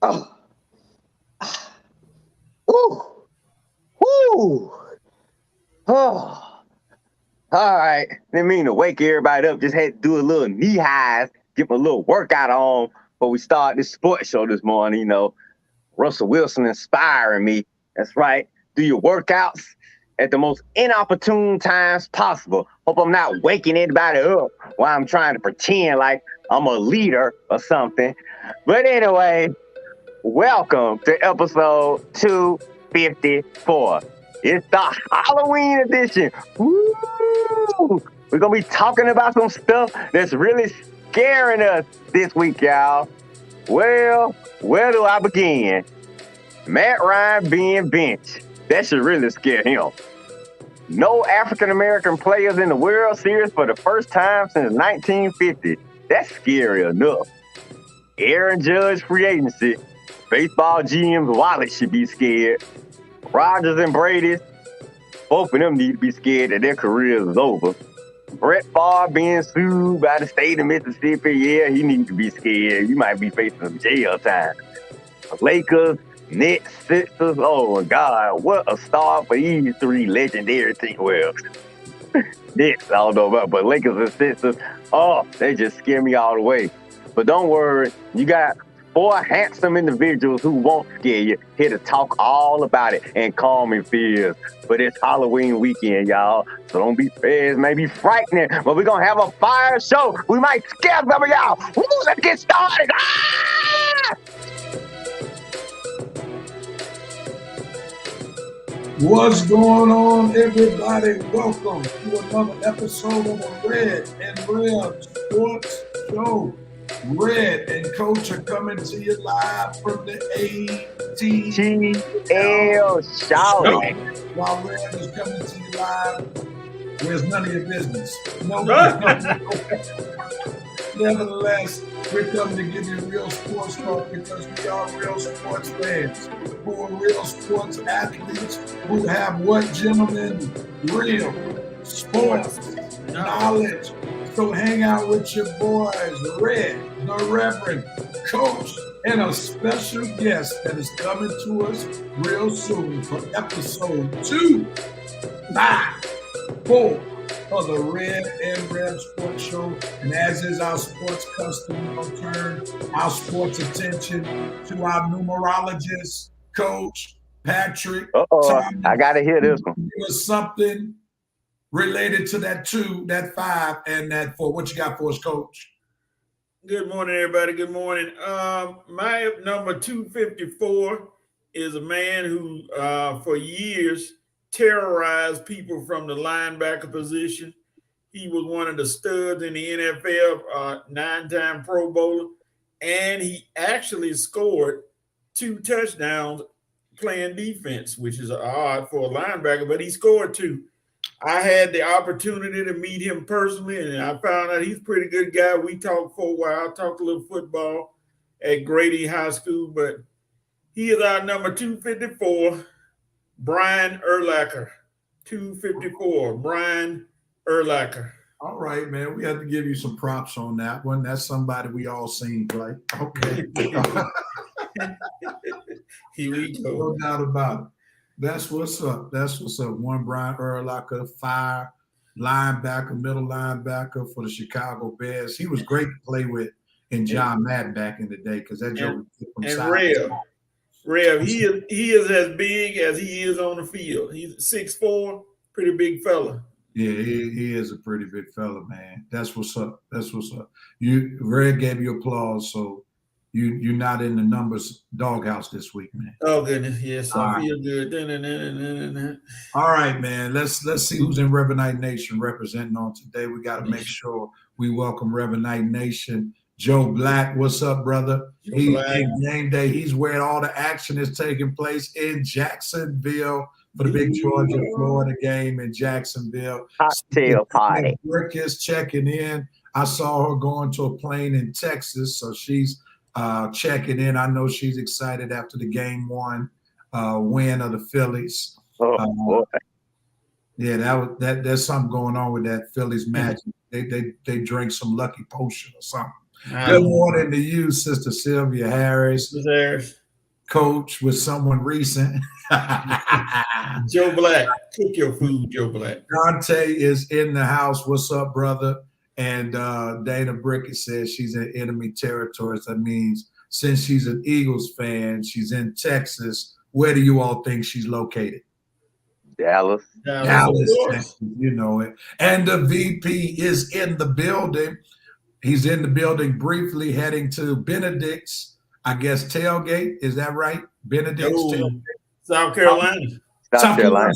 Oh, ooh, woo. Oh, all right. Didn't mean to wake everybody up. Just had to do a little knee highs, get my little workout on before we start this sports show this morning. Russell Wilson inspiring me. That's right. Do your workouts at the most inopportune times possible. Hope I'm not waking anybody up while I'm trying to pretend like I'm a leader or something. But anyway, welcome to episode 254. It's the Halloween edition. Woo! We're going to be talking about some stuff that's really scaring us this week, y'all. Well, where do I begin? Matt Ryan being benched. That should really scare him. No African American players in the World Series for the first time since 1950. That's scary enough. Aaron Judge free agency. Baseball GM's wallet should be scared. Rodgers and Brady, both of them need to be scared that their careers is over. Brett Favre being sued by the state of Mississippi, yeah, he needs to be scared. You might be facing some jail time. Lakers, Nets, Sixers, oh my God, what a start for these three legendary teams. Well, Nets, I don't know about, but Lakers and Sixers, oh, they just scare me all the way. But don't worry, you got four handsome individuals who won't scare you, here to talk all about it and calm your fears. But it's Halloween weekend, y'all, so don't be scared. It may be frightening, but we're going to have a fire show. We might scare some of y'all. Woo, let's get started. Ah! What's going on, everybody? Welcome to another episode of the Red and Rev Sports Show. Red and Coach are coming to you live from the ATL show. While Red is coming to you live, where's none of your business. Nevertheless, we're coming to give you real sports talk because we are real sports fans who are real sports athletes who have what, gentlemen? Real sports knowledge. So hang out with your boys, Red, the Reverend, Coach, and a special guest that is coming to us real soon for episode 254 of the Red and Rev Sports Show. And as is our sports custom, we'll turn our sports attention to our numerologist, Coach Patrick. I got to hear this one. Give us something related to that 2, that 5, and that 4. What you got for us, Coach? Good morning, everybody. Good morning. My number 254 is a man who, for years, terrorized people from the linebacker position. He was one of the studs in the NFL, 9-time Pro Bowler, and he actually scored 2 touchdowns playing defense, which is odd for a linebacker, but he scored 2. I had the opportunity to meet him personally, and I found out he's a pretty good guy. We talked for a while, talked a little football at Grady High School, but he is our number 254, Brian Urlacher. 254, Brian Urlacher. All right, man. We have to give you some props on that one. That's somebody we all seen play. Okay. Here we go. No doubt about it. That's what's up. That's what's up. One Brian Urlacher, 5 linebacker, middle linebacker for the Chicago Bears. He was great to play with in John Madden back in the day because that joke from and Rev, he is as big as he is on the field. He's 6'4", pretty big fella. Yeah, he is a pretty big fella, man. That's what's up. That's what's up. Red gave you applause, so you're not in the numbers doghouse this week, man. Oh goodness, yes, I feel good. All right, man. Let's see who's in Revenite Nation representing on today. We got to make sure we welcome Revenite Nation. Joe Black, what's up, brother? He's game day. He's where all the action is taking place in Jacksonville for the big Georgia-Florida game in Jacksonville. Cocktail party. Rick is checking in. I saw her going to a plane in Texas, so she's checking in. I know she's excited after the game 1 win of the Phillies. Yeah, there's something going on with that Phillies magic. They drank some lucky potion or something. Good morning to you, Sister Sylvia Harris. coach with someone recent. Joe Black, cook your food, Joe Black. Dante is in the house. What's up, brother? And Dana Brickett says she's in enemy territory. That means since she's an Eagles fan, she's in Texas. Where do you all think she's located? Dallas. Texas, you know it. And the VP is in the building. He's in the building briefly heading to Benedict's, I guess, tailgate. Is that right? Benedict's tailgate. South Carolina. South Carolina.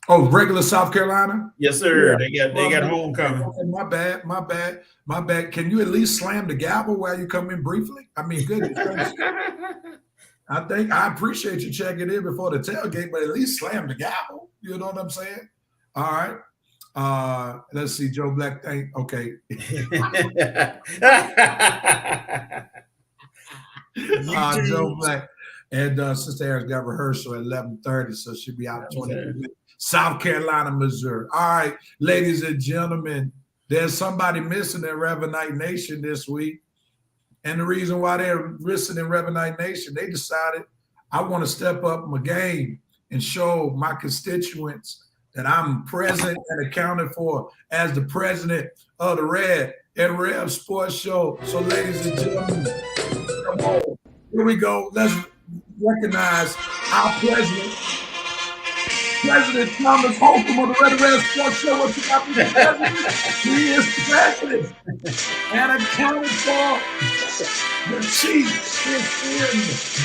Oh, regular South Carolina? Yes, sir. Yeah. They got homecoming. My bad. Can you at least slam the gavel while you come in briefly? I mean, goodness gracious. I appreciate you checking in before the tailgate, but at least slam the gavel. You know what I'm saying? All right. Let's see, Joe Black. Okay. Joe Black and Sister Harris got rehearsal at 11:30, so she'll be out 20 minutes. South Carolina, Missouri. All right, ladies and gentlemen, there's somebody missing in Revenite Nation this week. And the reason why they're missing in Revenite Nation, they decided I want to step up my game and show my constituents that I'm present and accounted for as the president of the Red and Rev Sports Show. So, ladies and gentlemen, come on. Here we go. Let's recognize our president. President Thomas Holcombe of the Red and Rev Sports Show. What you got for the president? He is president and accounted for. The chief is in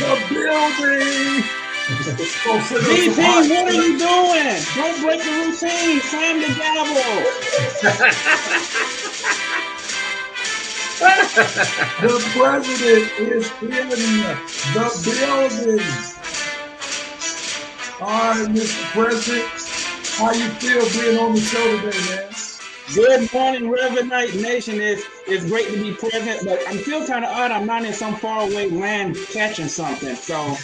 the building. VP, what are you doing? Don't break the routine. Slam the gavel. The president is in the building. All right, Mr. President, how you feel being on the show today, man? Good morning, Revenite Nation. It's great to be present, but I'm still kind of odd. I'm not in some faraway land catching something. So,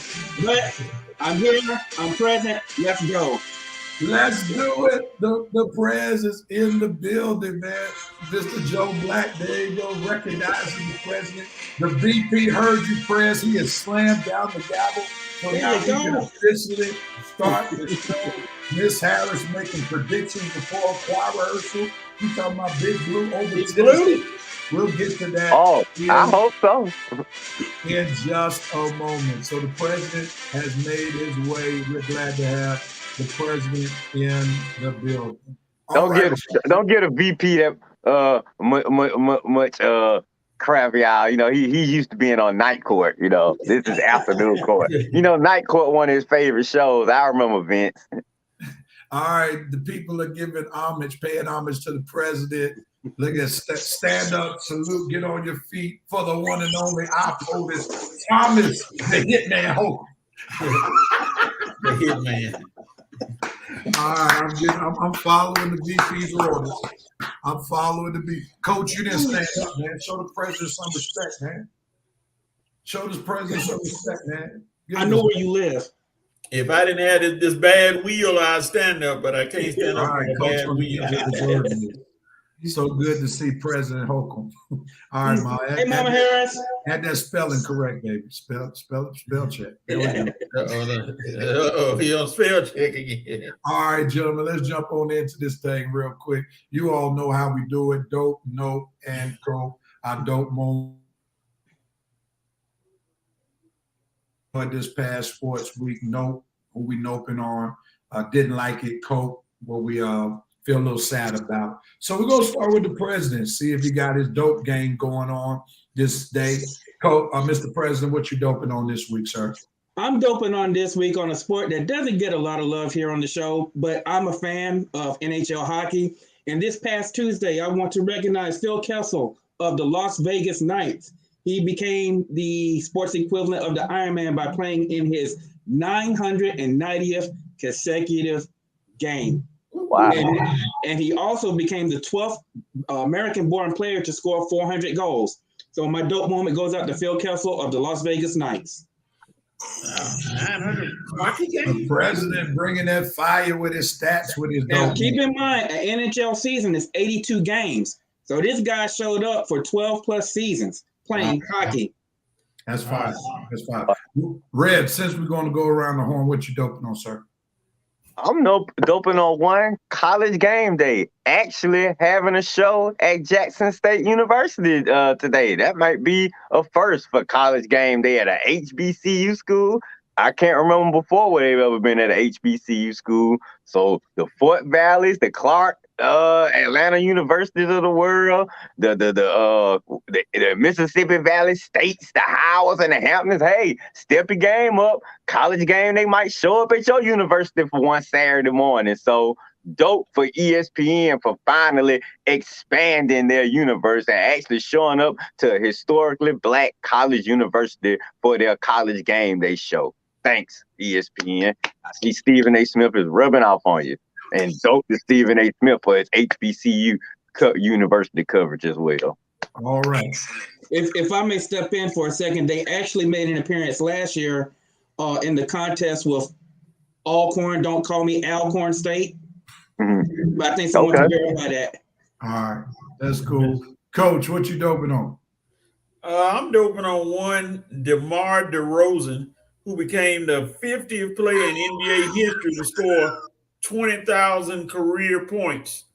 but I'm here. I'm present. Let's go. Let's do it. The Prez is in the building, man. Mr. Joe Black, there you go, recognizing the president. The VP heard you, Prez. He has slammed down the gavel. So now we can officially start the show. Miss Harris making predictions before choir rehearsal. You talking about Big Blue over Tennessee? We'll get to that. Oh, I hope so. In just a moment. So the president has made his way. We're glad to have the president in the building. Don't get a VP that much crap, y'all. You know, he used to being on night court. You know, this is afternoon court. You know, night court, one of his favorite shows. I remember Vince. All right, the people are giving homage, paying homage to the president. Look at stand up, salute, get on your feet for the one and only opponent, Thomas, the Hitman Holcombe. The Hitman. All right, I'm following the VP's orders. I'm following the VP. Coach, you didn't stand up, man. Show the president some respect, man. Show the president some respect, man. I know where you live. If I didn't have this bad wheel, I'd stand up, but I can't stand up on a bad wheel. So good to see President Holcombe. All right, Ma. Hey, Mama Harris. Had that spelling correct, baby. Spell check. There we go. He on spell check again. All right, gentlemen, let's jump on into this thing real quick. You all know how we do it. Dope, nope, and cope. I dope moment. This past sports week, nope, who we noping on. Didn't like it, cope, what we feel a little sad about. So we're going to start with the president, see if he got his dope game going on this day. Mr. President, what you doping on this week, sir? I'm doping on this week on a sport that doesn't get a lot of love here on the show, but I'm a fan of NHL hockey. And this past Tuesday, I want to recognize Phil Kessel of the Las Vegas Knights. He became the sports equivalent of the Ironman by playing in his 990th consecutive game. Wow. And he also became the 12th American-born player to score 400 goals. So my dope moment goes out to Phil Kessel of the Las Vegas Knights. 900 hockey games. The president bringing that fire with his stats, with his Now, dope. keep in mind, an NHL season is 82 games. So this guy showed up for 12 plus seasons playing hockey. That's fine. That's fine. Red, since we're going to go around the horn, what you doping on, sir? I'm doping on one college game day. Actually, having a show at Jackson State University today. That might be a first for college game day at a HBCU school. I can't remember before where they've ever been at a HBCU school. So the Fort Valleys, the Clark, Atlanta Universities of the world, the Mississippi Valley States, the Howards and the Hamptons. Hey, step your game up. College game, they might show up at your university for one Saturday morning. So dope for ESPN for finally expanding their universe and actually showing up to a historically Black college university for their college game day show. Thanks, ESPN. I see Stephen A. Smith is rubbing off on you. And dope to Stephen A. Smith for his HBCU university coverage as well. All right. If I may step in for a second, they actually made an appearance last year in the contest with Alcorn. Don't call me Alcorn State. Mm-hmm. But I think someone can verify that. All right. That's cool. Coach, what you doping on? I'm doping on one DeMar DeRozan, who became the 50th player in NBA history to score 20,000 career points.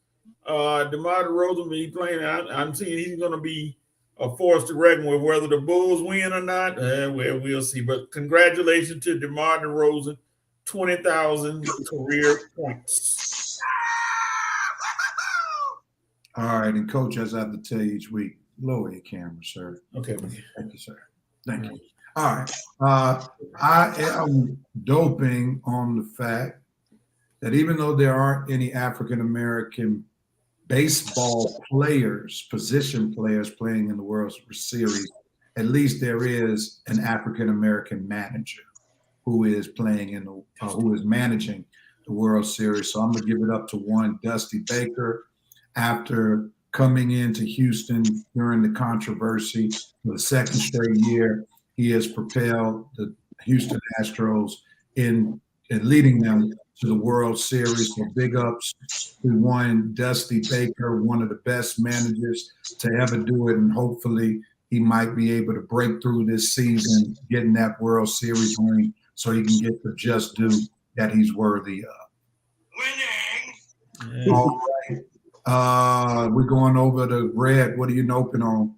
DeMar DeRozan be playing. I'm seeing he's going to be a force to reckon with, whether the Bulls win or not. Well, we'll see. But congratulations to DeMar DeRozan, 20,000 career points. All right, and Coach, as I have to tell you each week, lower your camera, sir. Okay. Thank you, sir. Thank you. All right. I am doping on the fact that even though there aren't any African-American baseball players, position players playing in the World Series, at least there is an African-American manager who is playing in the, who is managing the World Series. So I'm gonna give it up to one Dusty Baker. After coming into Houston during the controversy for the second straight year, he has propelled the Houston Astros in leading them to the World Series. So big ups to one Dusty Baker, one of the best managers to ever do it, and hopefully he might be able to break through this season, getting that World Series ring, so he can get the just due that he's worthy of. Winning. All right. We're going over to Red. What are you noping on?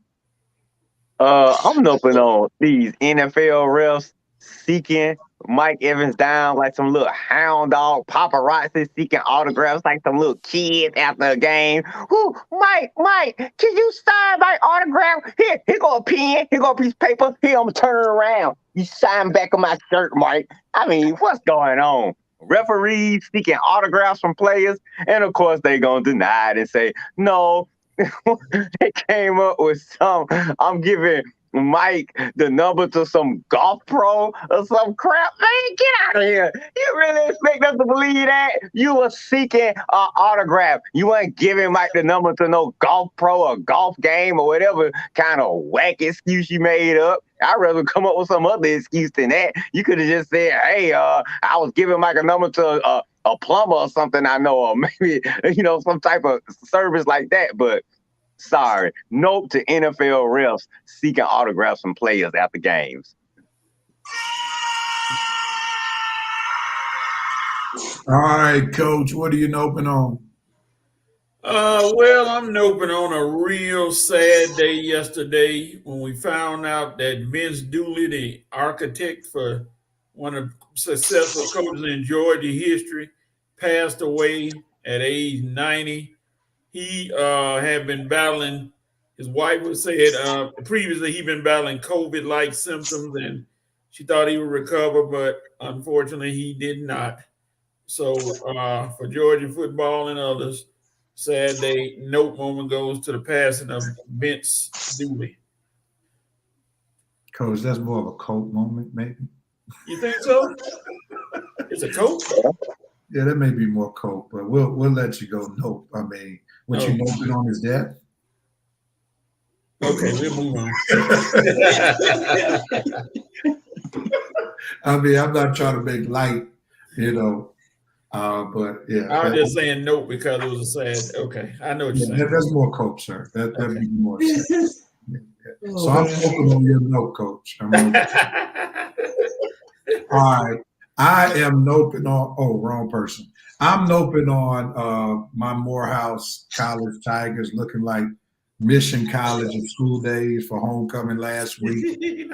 I'm noping on these NFL refs seeking Mike Evans down like some little hound dog, paparazzi seeking autographs like some little kids after a game. Who, Mike, can you sign my autograph? Here go a pen, here go a piece of paper, here I'm turning around. You sign back on my shirt, Mike. I mean, what's going on? Referees seeking autographs from players, and of course they gonna deny it and say, no, they came up with some, I'm giving Mike the number to some golf pro or some crap. Man, get out of here. You really expect us to believe that? You were seeking an autograph. You weren't giving Mike the number to no golf pro or golf game or whatever kind of whack excuse you made up. I'd rather come up with some other excuse than that. You could have just said, hey, I was giving Mike a number to a plumber or something I know, or maybe, some type of service like that. But sorry, nope to NFL refs seeking autographs from players after games. All right, Coach, what are you noping on? Well, I'm noping on a real sad day yesterday when we found out that Vince Dooley, the architect for one of the successful coaches in Georgia history, passed away at age 90. He had been battling, his wife said previously he'd been battling COVID-like symptoms, and she thought he would recover, but unfortunately he did not. So for Georgia football and others, sad day, note moment goes to the passing of Vince Dooley. Coach, that's more of a Colt moment, maybe. You think so? It's a Colt? Yeah, that may be more Colt, but we'll let you go. Nope. I mean, what you noping on his death? Okay, we'll move on. I mean, I'm not trying to make light, but yeah. I was just saying nope because it was a sad. Okay, I know what you're saying. That's more Colt, sir. That'd be more sad. So I'm focused on your note, Coach. All right. I am noping on, wrong person. I'm noping on my Morehouse College Tigers looking like Mission College of school days for homecoming last week. They've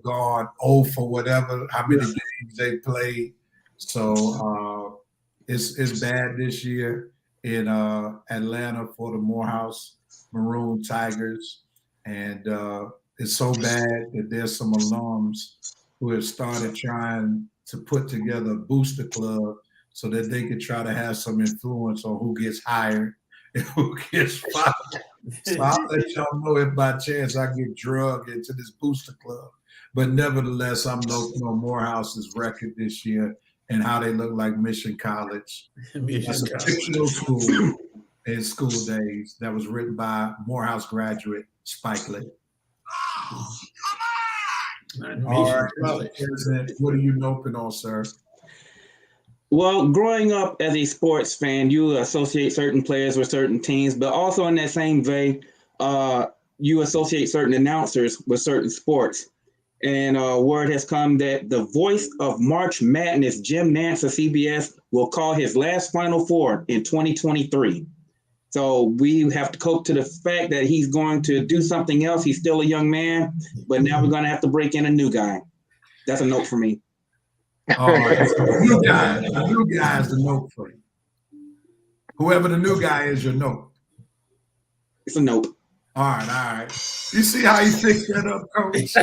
gone 0 for whatever, how many games they played. So it's bad this year in Atlanta for the Morehouse Maroon Tigers. And it's so bad that there's some alums who have started trying to put together a booster club so that they could try to have some influence on who gets hired and who gets fired. So I'll let y'all know if by chance I get drugged into this booster club. But nevertheless, I'm looking on Morehouse's record this year and how they look like Mission College. That's a fictional school in school days that was written by Morehouse graduate Spike Lee. All right, what are you noping on, sir? Well, growing up as a sports fan, you associate certain players with certain teams, but also in that same vein, you associate certain announcers with certain sports. And word has come that the voice of March Madness, Jim Nantz of CBS, will call his last Final Four in 2023. So we have to cope to the fact that he's going to do something else. He's still a young man, but now we're going to have to break in a new guy. That's a note for me. All right. New guy is the note for you. Whoever the new guy is, your note. It's a note. All right. You see how he picked that up, Coach?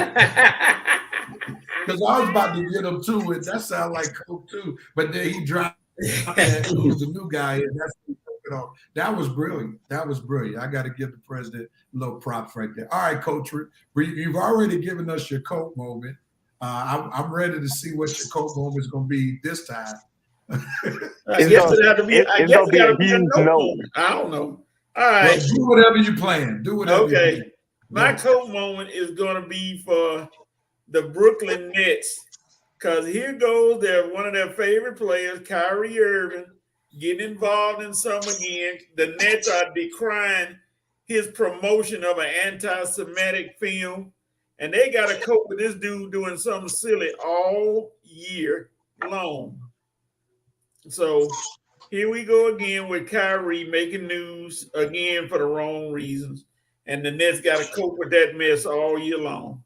Because I was about to get him to it. That sounds like Coach too. But then he dropped that. Who's the new guy? And that's what he took it off. That was brilliant. I got to give the president a little props right there. All right, Coach. You've already given us your coat moment. I'm ready to see what your coat moment is going to be this time. I guess it had to be. It's going to be a huge note. I don't know. All right. Well, do whatever you plan. Do whatever. Okay. My coat moment is going to be for the Brooklyn Nets, because here goes one of their favorite players, Kyrie Irving, getting involved in some again. The Nets are decrying his promotion of an anti-Semitic film, and they got to cope with this dude doing something silly all year long. So here we go again with Kyrie making news again for the wrong reasons. And the Nets got to cope with that mess all year long.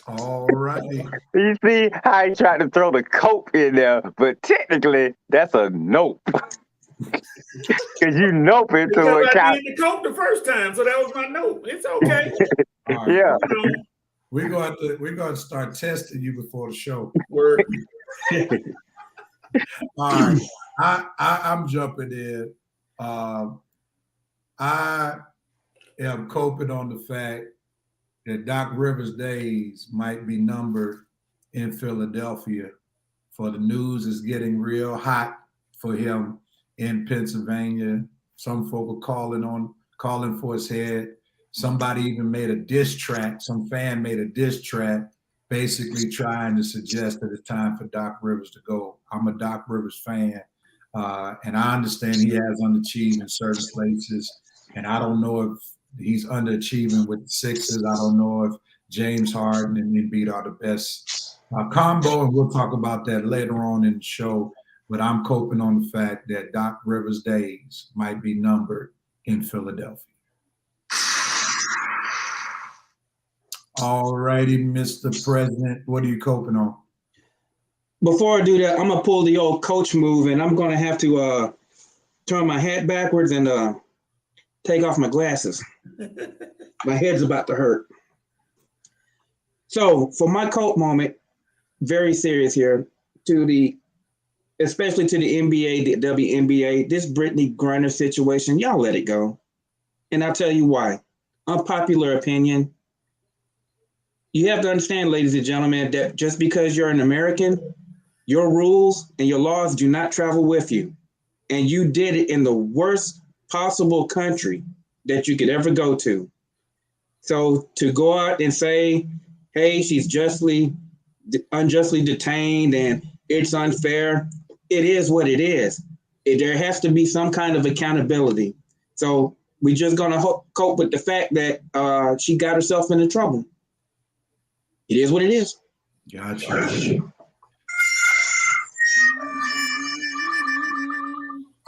All right. You see how he tried to throw the cope in there, but technically that's a nope. Because you nope it to what I did the cope the first time, so that was my nope. It's okay. Right. Yeah. We're going to start testing you before the show. Word. All right. I'm jumping in. I am coping on the fact that Doc Rivers' days might be numbered in Philadelphia, for the news is getting real hot for him in Pennsylvania. Some folk are calling for his head. Somebody even made a diss track. Some fan made a diss track basically trying to suggest that it's time for Doc Rivers to go. I'm a Doc Rivers fan. And I understand he has underachieved in certain places. And I don't know if he's underachieving with the Sixers. I don't know if James Harden and Embiid are the best combo. And we'll talk about that later on in the show. But I'm coping on the fact that Doc Rivers' days might be numbered in Philadelphia. All righty, Mr. President, what are you coping on? Before I do that, I'm going to pull the old coach move, and I'm going to have to turn my hat backwards and take off my glasses. My head's about to hurt. So for my coat moment, very serious here, especially to the NBA, the WNBA, this Brittany Griner situation, y'all let it go. And I'll tell you why. Unpopular opinion. You have to understand, ladies and gentlemen, that just because you're an American, your rules and your laws do not travel with you. And you did it in the worst possible country that you could ever go to. So to go out and say, hey, she's unjustly detained and it's unfair, it is what it is. There has to be some kind of accountability. So we just gonna cope with the fact that she got herself into trouble. It is what it is. Gotcha.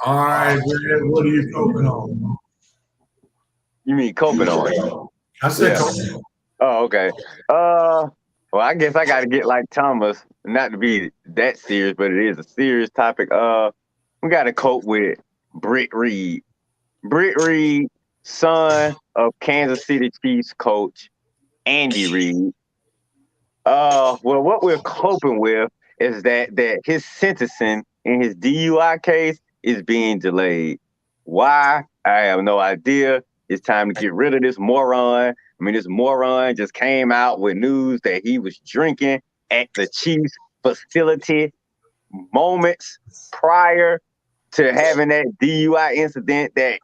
All right, what are you coping on? You mean coping on? I said coping. Oh, okay. Well, I guess I got to get like Thomas, not to be that serious, but it is a serious topic. We got to cope with Britt Reed. Britt Reed, son of Kansas City Chiefs coach Andy Reid. Well, what we're coping with is that his sentencing in his DUI case is being delayed. Why? I have no idea. It's time to get rid of this moron. I mean, this moron just came out with news that he was drinking at the Chiefs facility moments prior to having that DUI incident that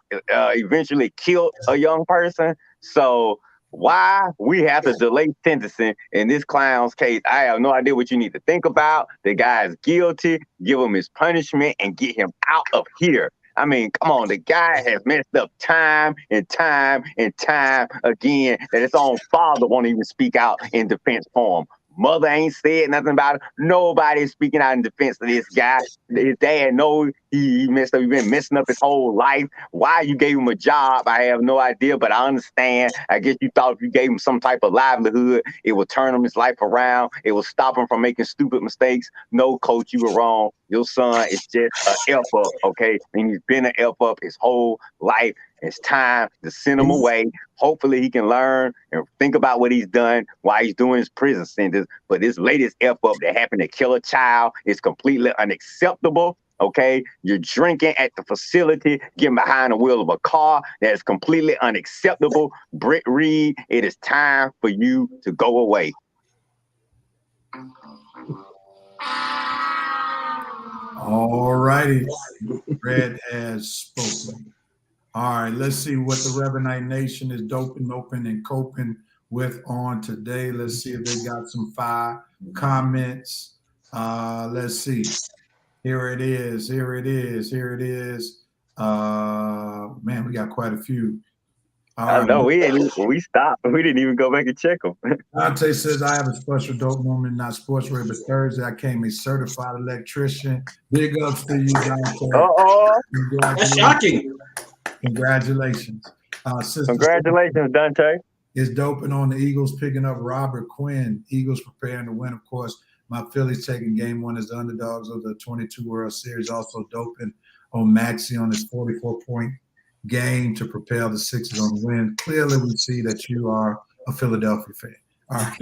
eventually killed a young person. So why we have to delay sentencing in this clown's case, I have no idea what you need to think about. The guy is guilty. Give him his punishment and get him out of here. I mean, come on, the guy has messed up time and time and time again that his own father won't even speak out in defense for him. Mother ain't said nothing about it. Nobody's speaking out in defense of this guy. His dad knows he messed up. He's been messing up his whole life. Why you gave him a job, I have no idea, but I understand. I guess you thought if you gave him some type of livelihood, it would turn him his life around. It will stop him from making stupid mistakes. No, coach, you were wrong. Your son is just an F-up, okay? And he's been an F-up his whole life. It's time to send him away. Hopefully he can learn and think about what he's done while he's doing his prison sentence. But this latest F-up that happened to kill a child is completely unacceptable. Okay, you're drinking at the facility, getting behind the wheel of a car. That is completely unacceptable. Britt Reed, it is time for you to go away. All righty. Red has spoken. All right, let's see what the Revenite Nation is doping, and coping with on today. Let's see if they got some fire comments. Let's see. Here it is. Man, we got quite a few. I know we stopped. We didn't even go back and check them. Dante says, I have a special dope moment, not sports radio, but Thursday I came a certified electrician. Big ups to you, Dante. That's shocking. Congratulations. Congratulations, Dante. Is doping on the Eagles picking up Robert Quinn. Eagles preparing to win, of course. My Phillies taking game one as the underdogs of the 22 World Series. Also doping on Maxey on his 44-point game to propel the Sixers on the win. Clearly, we see that you are a Philadelphia fan. All right.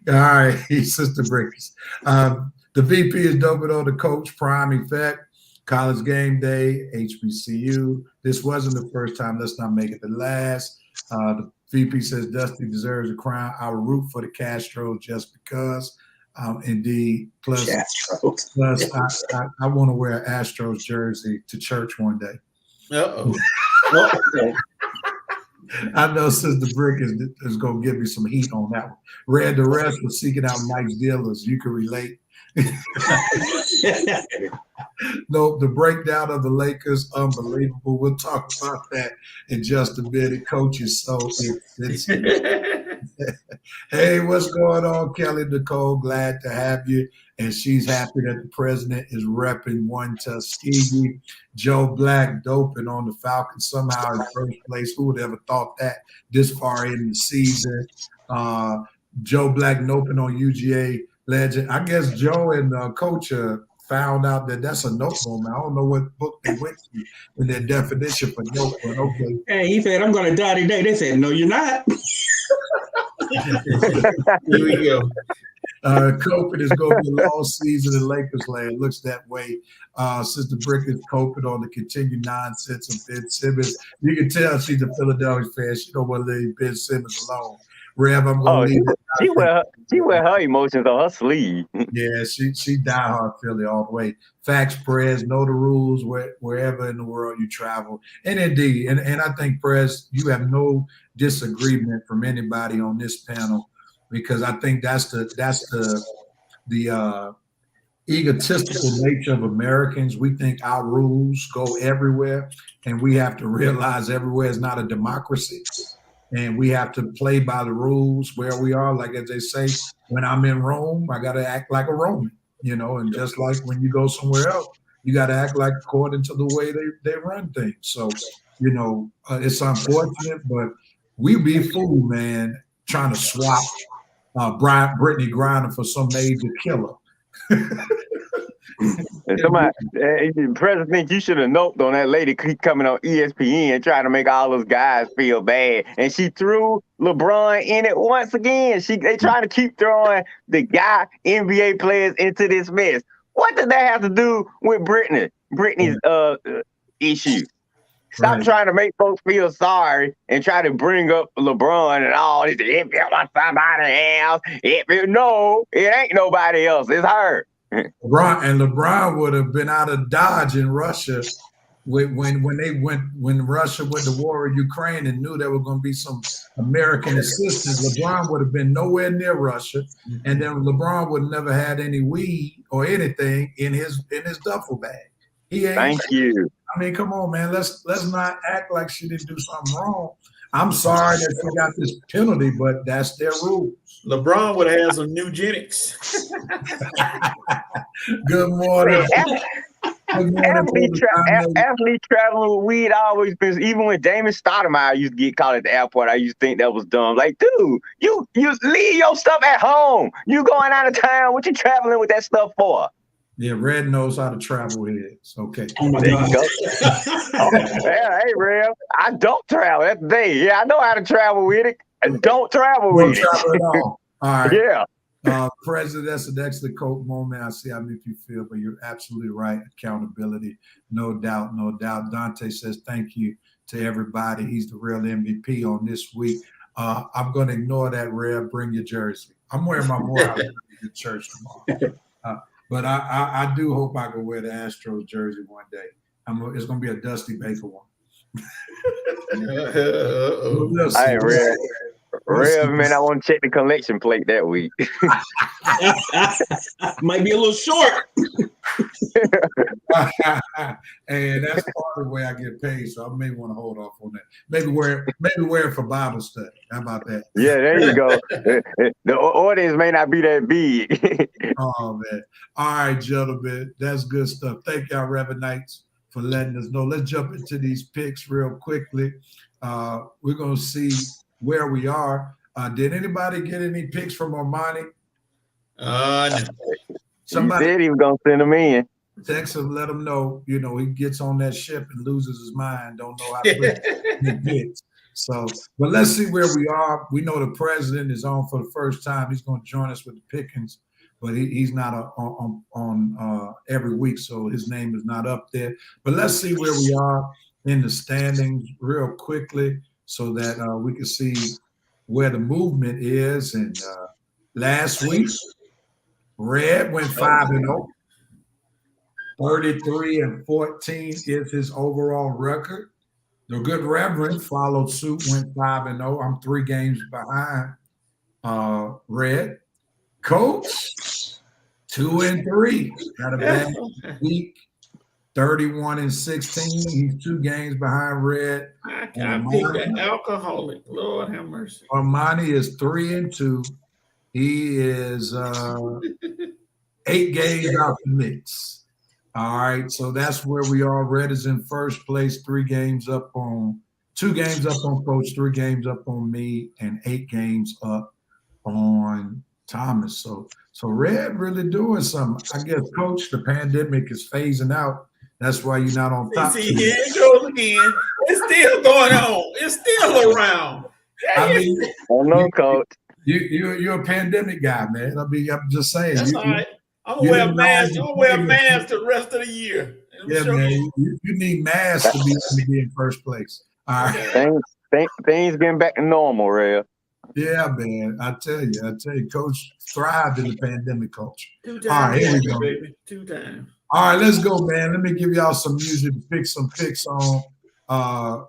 All right, Sister Brickers. The VP is doping on the coach, Prime Effect. College game day, HBCU. This wasn't the first time. Let's not make it the last. The VP says Dusty deserves a crown. I will root for the Castro just because. Indeed. Plus, I want to wear an Astros jersey to church one day. Uh-oh. I know Sister Brick is going to give me some heat on that one. Red, the rest was seeking out Mike's dealers. You can relate. No, the breakdown of the Lakers, unbelievable. We'll talk about that in just a minute, coaches. So it's hey, what's going on, Kelly Nicole? Glad to have you. And she's happy that the president is repping one Tuskegee. Joe Black doping on the Falcons somehow in first place. Who would ever thought that this far in the season? Joe Black doping on UGA legend. I guess Joe and Coach found out that that's a note moment. I don't know what book they went to in their definition for note, but okay. Hey, he said, I'm going to die today. They said, no, you're not. Here we go. Coping is going to be a long season in Lakers land. Looks that way. Sister Brick is coping on the continued nonsense of Ben Simmons. You can tell she's a Philadelphia fan. She don't want to leave Ben Simmons alone. Rev, I'm going to leave it. She wear her emotions on her sleeve. Yeah, she diehard Philly all the way. Facts, Prez, know the rules wherever in the world you travel. And indeed, and I think, Prez, you have no disagreement from anybody on this panel, because I think that's the egotistical nature of Americans. We think our rules go everywhere, and we have to realize everywhere is not a democracy, and we have to play by the rules where we are. Like as they say, when I'm in Rome, I got to act like a Roman, and just like when you go somewhere else, you got to act like according to the way they run things. So, it's unfortunate, but we be fooled, man, trying to swap Brittany Griner for some major killer. Somebody, President, you should have noped on that lady keep coming on ESPN trying to make all those guys feel bad, and she threw LeBron in it once again. They trying to keep throwing the guy NBA players into this mess. What does that have to do with Brittany's issue? Stop trying to make folks feel sorry and try to bring up LeBron and all this. If it was somebody else, no, it ain't nobody else. It's her. LeBron would have been out of Dodge in Russia when Russia went to war in Ukraine and knew there were going to be some American assistance. LeBron would have been nowhere near Russia, and then LeBron would have never had any weed or anything in his duffel bag. Thank you. I mean, come on, man. Let's not act like she didn't do something wrong. I'm sorry that she got this penalty, but that's their rules. LeBron would have had some eugenics. Good morning. Athlete traveling with weed always been, even when Damon Stoudemire used to get caught at the airport, I used to think that was dumb. Like, dude, you leave your stuff at home. You going out of town, what you traveling with that stuff for? Yeah, Red knows how to travel here. Okay. Oh my God. Hey, Red, I don't travel. That's the thing. Yeah, I know how to travel with it. I don't travel with it. Travel at all. All right. Yeah. President, that's an excellent quote moment. I see how you feel, but you're absolutely right. Accountability, no doubt, no doubt. Dante says thank you to everybody. He's the real MVP on this week. I'm going to ignore that, Red. Bring your jersey. I'm wearing my Morales to church tomorrow. But I do hope I can wear the Astros jersey one day. It's going to be a Dusty Baker one. Hey, Rev, man, I want to check the collection plate that week. Might be a little short. And that's part of the way I get paid, so I may want to hold off on that. Maybe wear it for Bible study. How about that? Yeah, there you go. The audience may not be that big. Oh man! All right, gentlemen, that's good stuff. Thank y'all, Reverend Knights, for letting us know. Let's jump into these picks real quickly. We're gonna see where we are. Did anybody get any picks from Armani? No. Somebody said he was gonna send them in. Text him, let him know. He gets on that ship and loses his mind. Don't know how to put picks. So, but let's see where we are. We know the president is on for the first time. He's going to join us with the pickings, but he's not on every week, so his name is not up there. But let's see where we are in the standings real quickly, so that we can see where the movement is. And last week, Red went 5-0. 33-14 is his overall record. The good Reverend followed suit, went 5-0. I'm 3 games behind Red. Coach, 2-3. Got a bad week. 31-16. He's 2 games behind Red. I picked an alcoholic. Lord have mercy. Armani is 3-2. He is 8 games out the mix. All right, so that's where we are. Red is in first place, 2 games up on Coach, 3 games up on me, and 8 games up on Thomas. So Red really doing something. I guess, Coach, the pandemic is phasing out. That's why you're not on top. See, here it goes again. It's still going on. It's still around. I mean, oh no, Coach. You're a pandemic guy, man. I mean, I'm just saying. That's all right. I'm gonna wear a mask. I'm gonna wear a mask the rest of the year. Yeah, man. You need masks to be in first place. All right. Things getting back to normal, Rev. Yeah, man. I tell you, Coach thrived in the pandemic, Coach. 2 times. All right, here we go. Baby. 2 times. All right, let's go, man. Let me give y'all some music to pick some picks on. I'm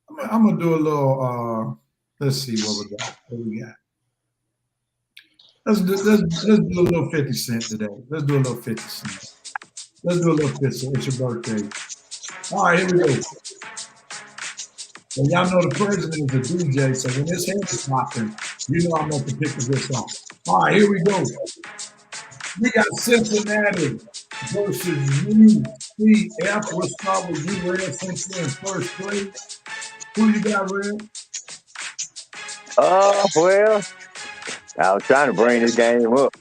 gonna do a little. Let's see what we got. Let's do a little 50 Cent today. Let's do a little 50 Cent. Let's do a little 50 Cent. It's your birthday. All right, here we go. And y'all know the president is a DJ, so when his head is popping, you know I'm going to pick a good song. All right, here we go. We got Cincinnati versus UCF. Let's start with you, Red, since you're in first place. Who you got, Red? Well, I was trying to bring this game up.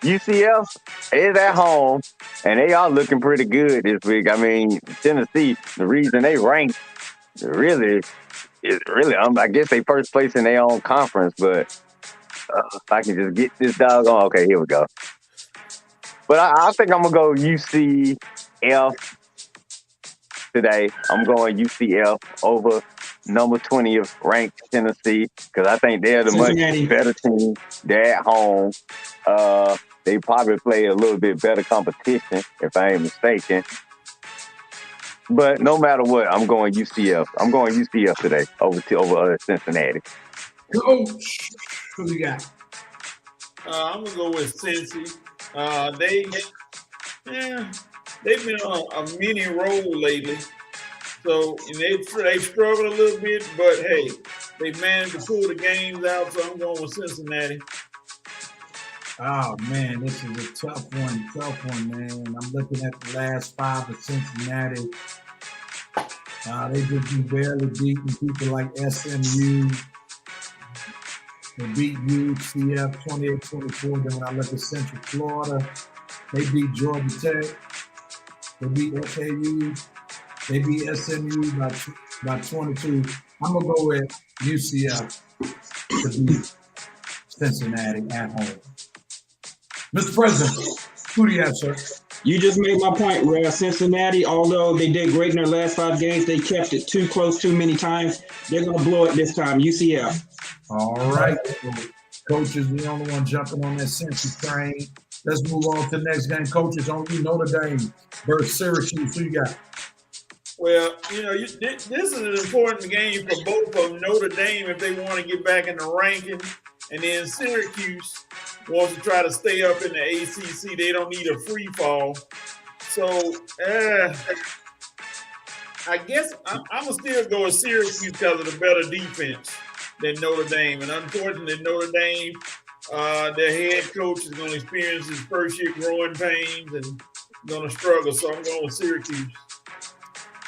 UCF is at home, and they are looking pretty good this week. I mean, Tennessee, the reason they ranked really, I guess they first place in their own conference, but if I can just get this dog on, okay, here we go. But I think I'm going to go UCF today. I'm going UCF over number 20th ranked Tennessee because I think they're the much better team. They're at home. They probably play a little bit better competition, if I ain't mistaken. But no matter what, I'm going UCF. I'm going UCF today over Cincinnati. Coach, who you got? I'm gonna go with Cincy. They've been on a mini roll lately, so they struggled a little bit, but hey, they managed to pull the games out. So I'm going with Cincinnati. Oh man, this is a tough one, man. I'm looking at the last 5 of Cincinnati. They just be barely beating people like SMU. They beat UCF 28-24. Then when I look at Central Florida, they beat Georgia Tech. They beat FAU. They beat SMU by 22. I'm going to go with UCF to beat Cincinnati at home. Mr. President, who do you have, sir? You just made my point, Ray. Cincinnati, although they did great in their last 5 games, they kept it too close too many times. They're going to blow it this time. UCF. All right. So, Coach is the only one jumping on that Cincy train. Let's move on to the next game. Coaches, on you, Notre Dame versus Syracuse. Who you got? Well, this is an important game for both of them. Notre Dame, if they want to get back in the ranking, and then Syracuse wants to try to stay up in the ACC. They don't need a free fall. So I guess I'm going to still go with Syracuse because of the better defense than Notre Dame. And unfortunately, Notre Dame, their head coach is going to experience his first year growing pains and going to struggle. So I'm going with Syracuse.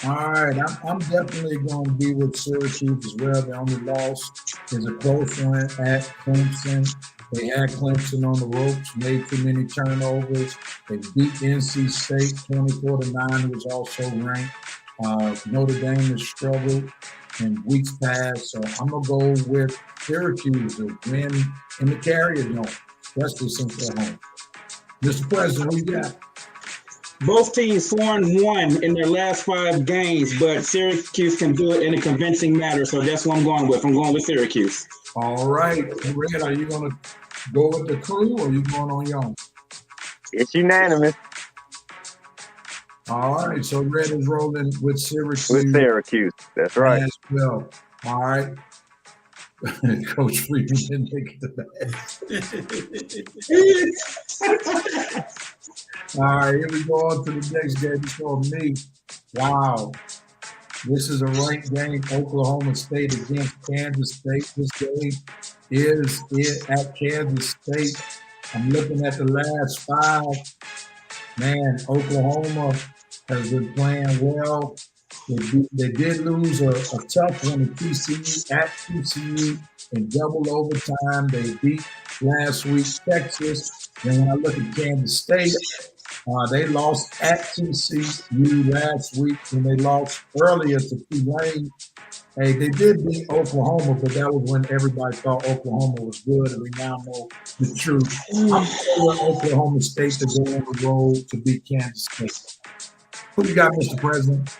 All right, I'm definitely going to be with Syracuse as well. The only loss is a close one at Clemson. They had Clemson on the ropes, made too many turnovers. They beat NC State 24-9, who was also ranked. Notre Dame has struggled in weeks past, so I'm going to go with Syracuse to win in the Carrier Dome, especially since they're home. Mr. President, who you got? Both teams 4-1 in their last 5 games, but Syracuse can do it in a convincing manner, so that's what I'm going with. I'm going with Syracuse. All right. Red, are you going to go with the crew or are you going on your own? It's unanimous. All right. So Red is rolling with Syracuse. With Syracuse. That's right. As well. All right. Coach Freeman didn't make it to that. All right, here we go on to the next game. It's for me. Wow. This is a ranked game. Oklahoma State against Kansas State. This game is at Kansas State. I'm looking at the last 5. Man, Oklahoma has been playing well. They did lose a tough one to TCU at TCU in double overtime. They beat last week Texas. Then when I look at Kansas State, they lost at TCU last week, and they lost earlier to Tulane. Hey, they did beat Oklahoma, but that was when everybody thought Oklahoma was good, and we now know the truth. I'm going Oklahoma State to go on the road to beat Kansas State. Who you got, Mr. President?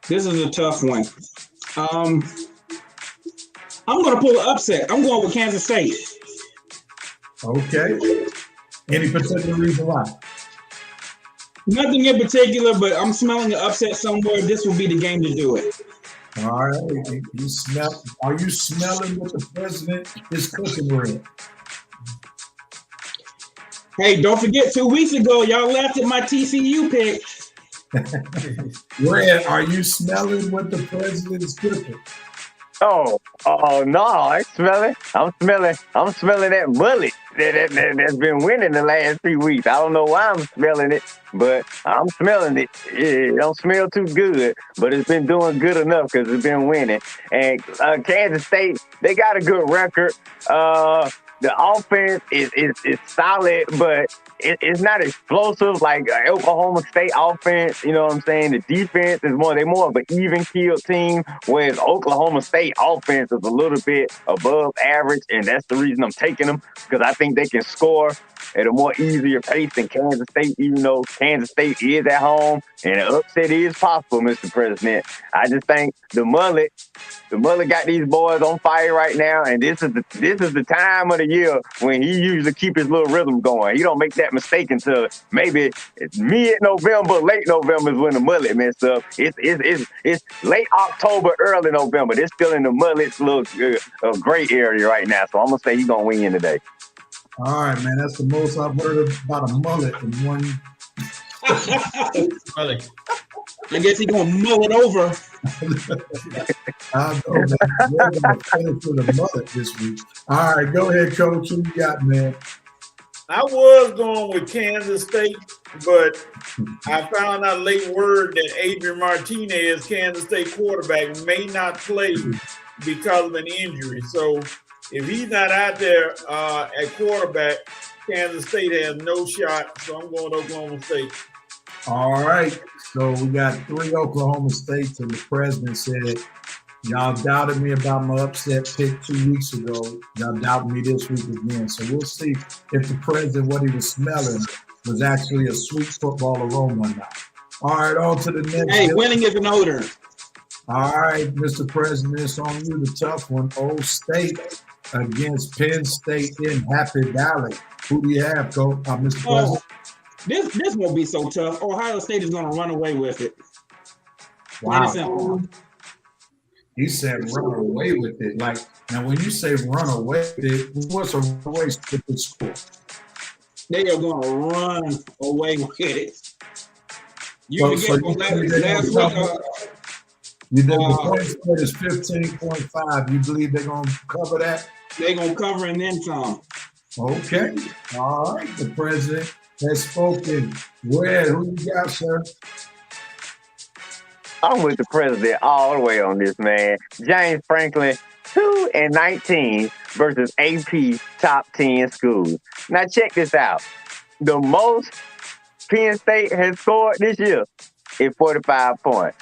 This is a tough one. I'm going to pull an upset. I'm going with Kansas State. Okay. Any particular reason why? Nothing in particular, but I'm smelling an upset somewhere. This will be the game to do it. All right. Are you smelling what the president is cooking, Red? Hey, don't forget 2 weeks ago, y'all laughed at my TCU pick. Red, are you smelling what the president is cooking? Oh no, I smell it. I'm smelling that mullet that's been winning the last 3 weeks. I don't know why I'm smelling it, but I'm smelling it. It don't smell too good, but it's been doing good enough because it's been winning. And Kansas State, they got a good record. The offense is solid, but it's not explosive like Oklahoma State offense. You know what I'm saying? The defense is they're more of an even keeled team, whereas Oklahoma State offense is a little bit above average, and that's the reason I'm taking them, because I think they can score at a more easier pace than Kansas State, even though Kansas State is at home and an upset is possible, Mr. President. I just think the mullet got these boys on fire right now, and this is the time of the year when he usually keep his little rhythm going. He don't make that mistake until maybe it's mid-November, late November is when the mullet mess up. It's late October, early November. They're still in the mullet's little gray area right now, so I'm gonna say he's gonna win today. All right, man. That's the most I've heard about a mullet in one. I guess he's gonna mull it over. I know, man. We're gonna finish with a mullet this week. All right, go ahead, Coach. Who you got, man? I was going with Kansas State, but I found out late word that Adrian Martinez, Kansas State quarterback, may not play because of an injury. So if he's not out there at quarterback, Kansas State has no shot. So I'm going Oklahoma State. All right. So we got 3 Oklahoma States, and the president said, y'all doubted me about my upset pick 2 weeks ago. Y'all doubt me this week again. So we'll see if the president, what he was smelling, was actually a sweet football aroma or not. All right, on to the next. Hey, winning is an odor. All right, Mr. President, it's on you, the tough one. Old State against Penn State in Happy Valley. Who do you have, Coach? Mr. President? This won't be so tough. Ohio State is going to run away with it. Wow. He said run away with it. Like, now when you say run away with it, what's a runaway with the score? They are going to run away with it. You did the point spread is 15.5. You believe they're going to cover that? They're going to cover and then some. Okay. All right. The president has spoken. Where? Who you got, sir? I'm with the president all the way on this, man. James Franklin, 2-19 versus AP top 10 schools. Now check this out. The most Penn State has scored this year is 45 points.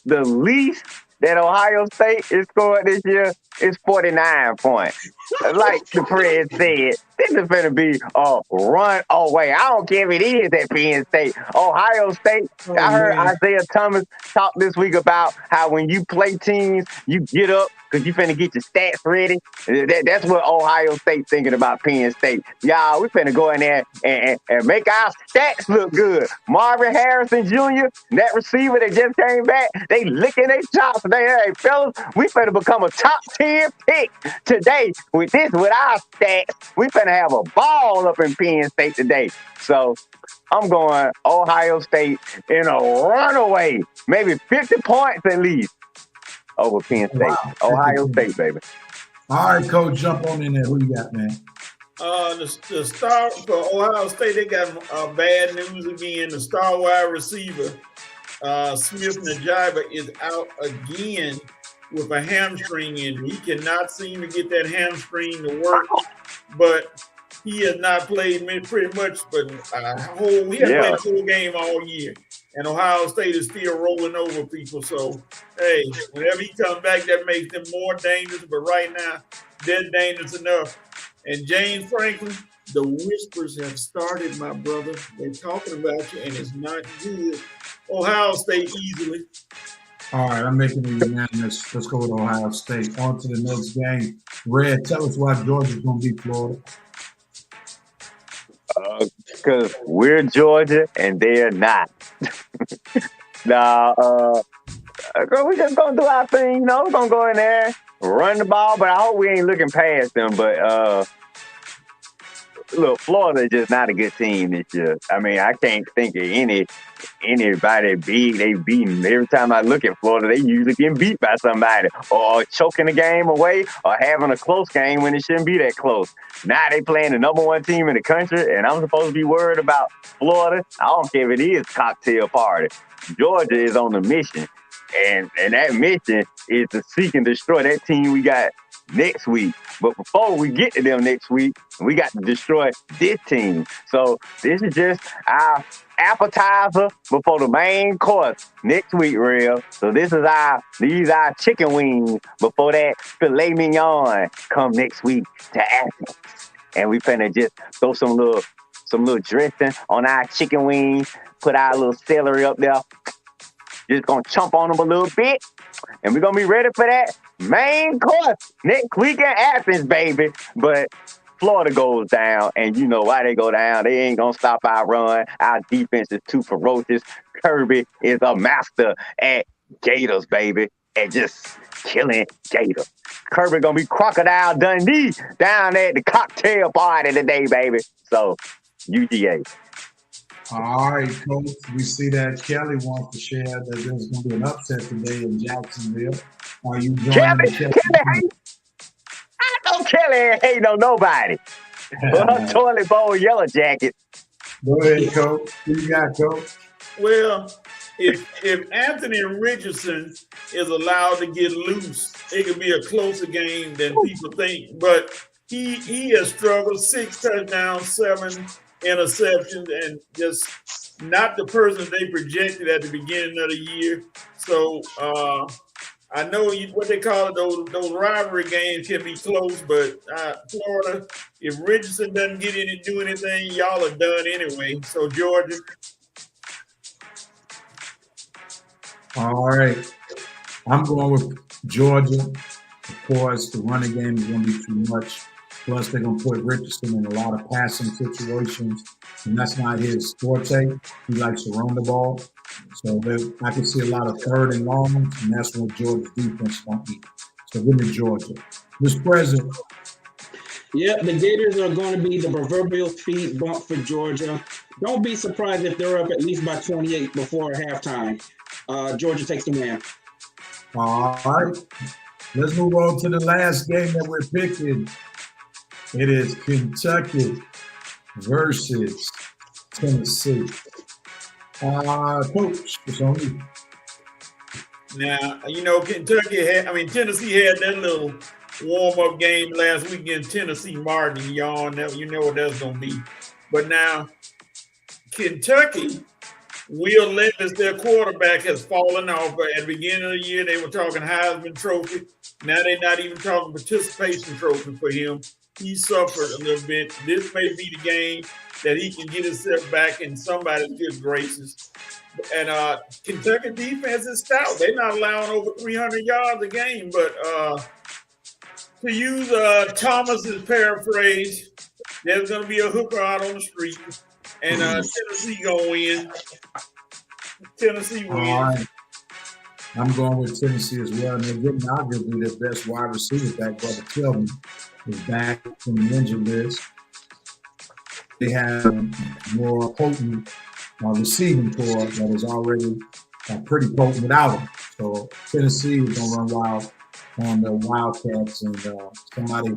The least that Ohio State has scored this year is 49 points. Like the Prez said, this is going to be a run away. I don't care if it is at Penn State. Ohio State, I heard Isaiah Thomas talk this week about how when you play teams, you get up because you finna get your stats ready. That's what Ohio State thinking about Penn State. Y'all, we finna go in there and make our stats look good. Marvin Harrison Jr., that receiver that just came back, they licking their chops. Hey, fellas, we finna become a top 10 pick today with our stats. We finna have a ball up in Penn State today. So I'm going Ohio State in a runaway, maybe 50 points at least over Penn State. Wow. Ohio State, baby. All right, Coach, jump on in there. Who you got, man? The star for Ohio State, they got bad news again. The star wide receiver, Smith Najiba, is out again with a hamstring injury. He cannot seem to get that hamstring to work, but he has not played pretty much, but he hasn't played a full game all year. And Ohio State is still rolling over people. So, hey, whenever he comes back, that makes them more dangerous. But right now, they're dangerous enough. And James Franklin, the whispers have started, my brother. They're talking about you, and it's not good. Ohio State easily. All right, I'm making it unanimous. Let's go with Ohio State. On to the next game. Red, tell us why Georgia's going to beat Florida. Because we're Georgia and they're not. Now, We just gonna do our thing, you know. We're gonna go in there, run the ball, but I hope we ain't looking past them. But look, Florida is just not a good team this year. I mean, I can't think of anybody big they beaten. Every time I look at Florida, they usually getting beat by somebody or choking the game away or having a close game when it shouldn't be that close. Now they playing the number one team in the country, and I'm supposed to be worried about Florida. I don't care if it is cocktail party. Georgia is on a mission, and that mission is to seek and destroy that team we got next week. But before we get to them next week, we got to destroy this team. So this is just our appetizer before the main course next week, real. So these are chicken wings before that filet mignon come next week to Athens. And we finna just throw some little dressing on our chicken wings, put our little celery up there. Just gonna chomp on them a little bit, and we're gonna be ready for that main course next week in Athens, baby. But Florida goes down, and you know why they go down. They ain't gonna stop our run. Our defense is too ferocious. Kirby is a master at Gators, baby, and just killing Gators. Kirby gonna be Crocodile Dundee down there at the cocktail party today, baby. So UGA. All right, Coach. We see that Kelly wants to share that there's going to be an upset today in Jacksonville. Are you joining Kelly, I know Kelly ain't hating on nobody. Her toilet bowl yellow jacket. Go ahead, Coach. Who you got, Coach? Well, if Anthony Richardson is allowed to get loose, it could be a closer game than people think. But he has struggled, 6 touchdowns, 7 interceptions, and just not the person they projected at the beginning of the year. So I know what they call it, those rivalry games can be close, but Florida, if Richardson doesn't do anything, y'all are done anyway. So Georgia. All right. I'm going with Georgia. Of course, the running game is going to be too much. Plus, they're going to put Richardson in a lot of passing situations, and that's not his forte. He likes to run the ball. So I can see a lot of third and longs, and that's what Georgia's defense is going to be. So give me Georgia. Mr. President. Yep, the Gators are going to be the proverbial speed bump for Georgia. Don't be surprised if they're up at least by 28 before halftime. Georgia takes the win. All right. Let's move on to the last game that we're picking. It is Kentucky versus Tennessee. Coach, it's on you. Now, Tennessee had that little warm-up game last week against Tennessee Martin. Y'all know, you know what that's going to be. But now, Kentucky, Will Levis, their quarterback, has fallen off. At the beginning of the year, they were talking Heisman Trophy. Now they're not even talking participation trophy for him. He suffered a little bit. This may be the game that he can get himself back in somebody's good graces. And Kentucky defense is stout. They're not allowing over 300 yards a game. But to use Thomas's paraphrase, there's going to be a hooker out on the street. And Tennessee going to win. Tennessee wins. All right. I'm going with Tennessee as well. And they're getting arguably their best wide receiver back, Brother Tillman, is back from the injured list. They have more potent receiving core that is already pretty potent without him. So Tennessee is going to run wild on the Wildcats, and somebody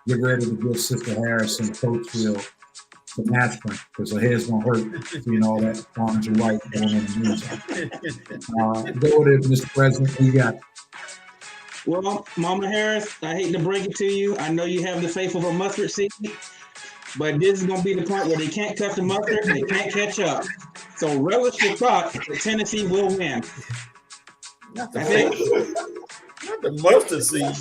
get ready to give Sister Harrison Coachfield some aspirin because her head's going to hurt seeing all that orange and white going in the news. Go with it, Mr. President. Who you got? Well, Mama Harris, I hate to break it to you. I know you have the faith of a mustard seed, but this is going to be the point where they can't cut the mustard, they can't catch up. So relish the thought that Tennessee will win. Not the mustard seed.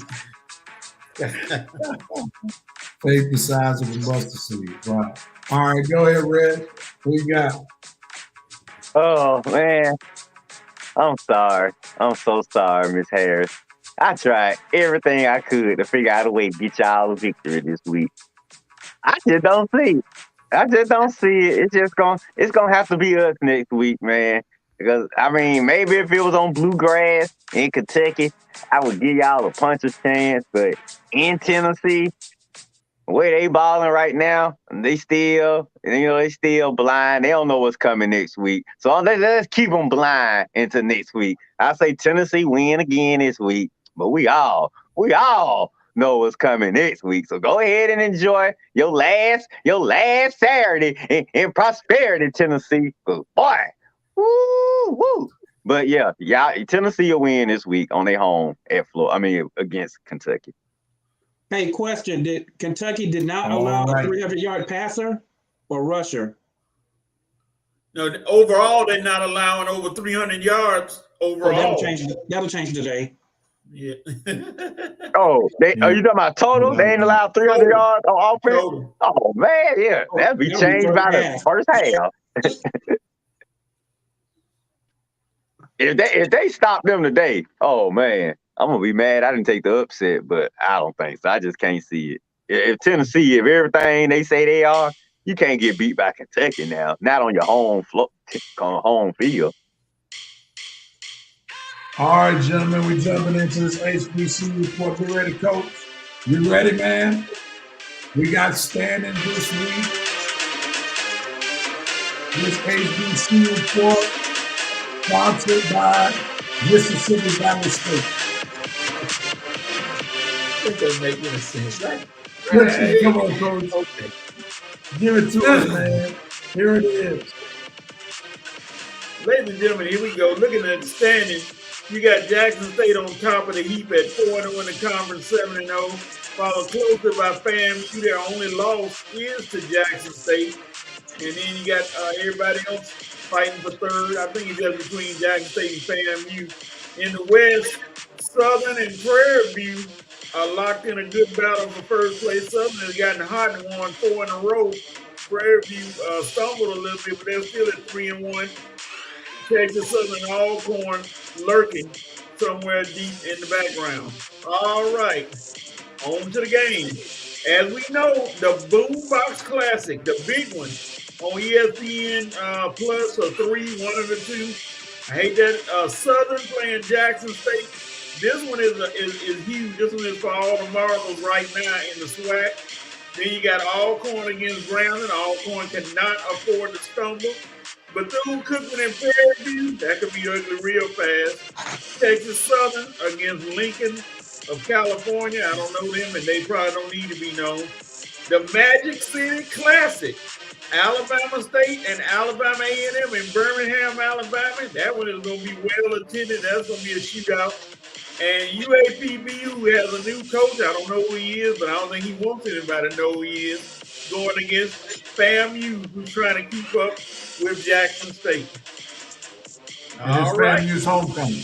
Faith the size of a mustard seed. Right. All right, go ahead, Red. Who you got? Oh, man. I'm sorry. I'm so sorry, Miss Harris. I tried everything I could to figure out a way to get y'all a victory this week. I just don't see it. It's gonna have to be us next week, man. Because I mean, maybe if it was on bluegrass in Kentucky, I would give y'all a puncher's chance. But in Tennessee, the way they balling right now, and they still blind. They don't know what's coming next week. So let's keep them blind into next week. I say Tennessee win again this week, but we all know what's coming next week. So go ahead and enjoy your last Saturday in prosperity, Tennessee. 'Cause boy, woo. But yeah, Tennessee will win this week on their home at Florida. I mean, against Kentucky. Hey, question: Did Kentucky not allow a 300-yard passer or rusher? No, overall they're not allowing over 300 yards overall. That'll change today. Yeah. Are you talking about total? They ain't allowed 300 yards on offense? Total. Oh, man, yeah. That'll be changed by the first half. If they stop them today, oh, man, I'm going to be mad. I didn't take the upset, but I don't think so. I just can't see it. If Tennessee, if everything they say they are, you can't get beat by Kentucky now. Not on your home field. All right, gentlemen, we're jumping into this HBC report. Get ready, Coach. You ready, man? We got standing this week. This HBC report sponsored by Mississippi Valley State. That doesn't make any sense, right? Come on, Coach. Okay. Give it to us, man. Here it is. Ladies and gentlemen, here we go. Looking at the standings, you got Jackson State on top of the heap at 4-0 in the conference, 7-0. Followed closely by FAMU. Their only loss is to Jackson State. And then you got everybody else fighting for third. I think it's just between Jackson State and FAMU. In the West, Southern and Prairie View are locked in a good battle for first place. Southern has gotten hot and won 4 in a row. Prairie View stumbled a little bit, but they're still at 3-1. Texas Southern Alcorn lurking somewhere deep in the background. All right, on to the game. As we know, the Boombox Classic, the big one, on ESPN Plus or 3, one of the two. I hate that. Southern playing Jackson State. This one is huge. This one is for all the marbles right now in the SWAC. Then you got Alcorn against Brandon. Alcorn cannot afford to stumble. Bethune-Cookman and Prairie View, that could be ugly real fast. Texas Southern against Lincoln of California. I don't know them, and they probably don't need to be known. The Magic City Classic, Alabama State and Alabama A&M in Birmingham, Alabama. That one is going to be well attended. That's going to be a shootout. And UAPB, who has a new coach, I don't know who he is, but I don't think he wants anybody to know who he is, going against FAMU, who's trying to keep up with Jackson State. All right. FAMU's homecoming.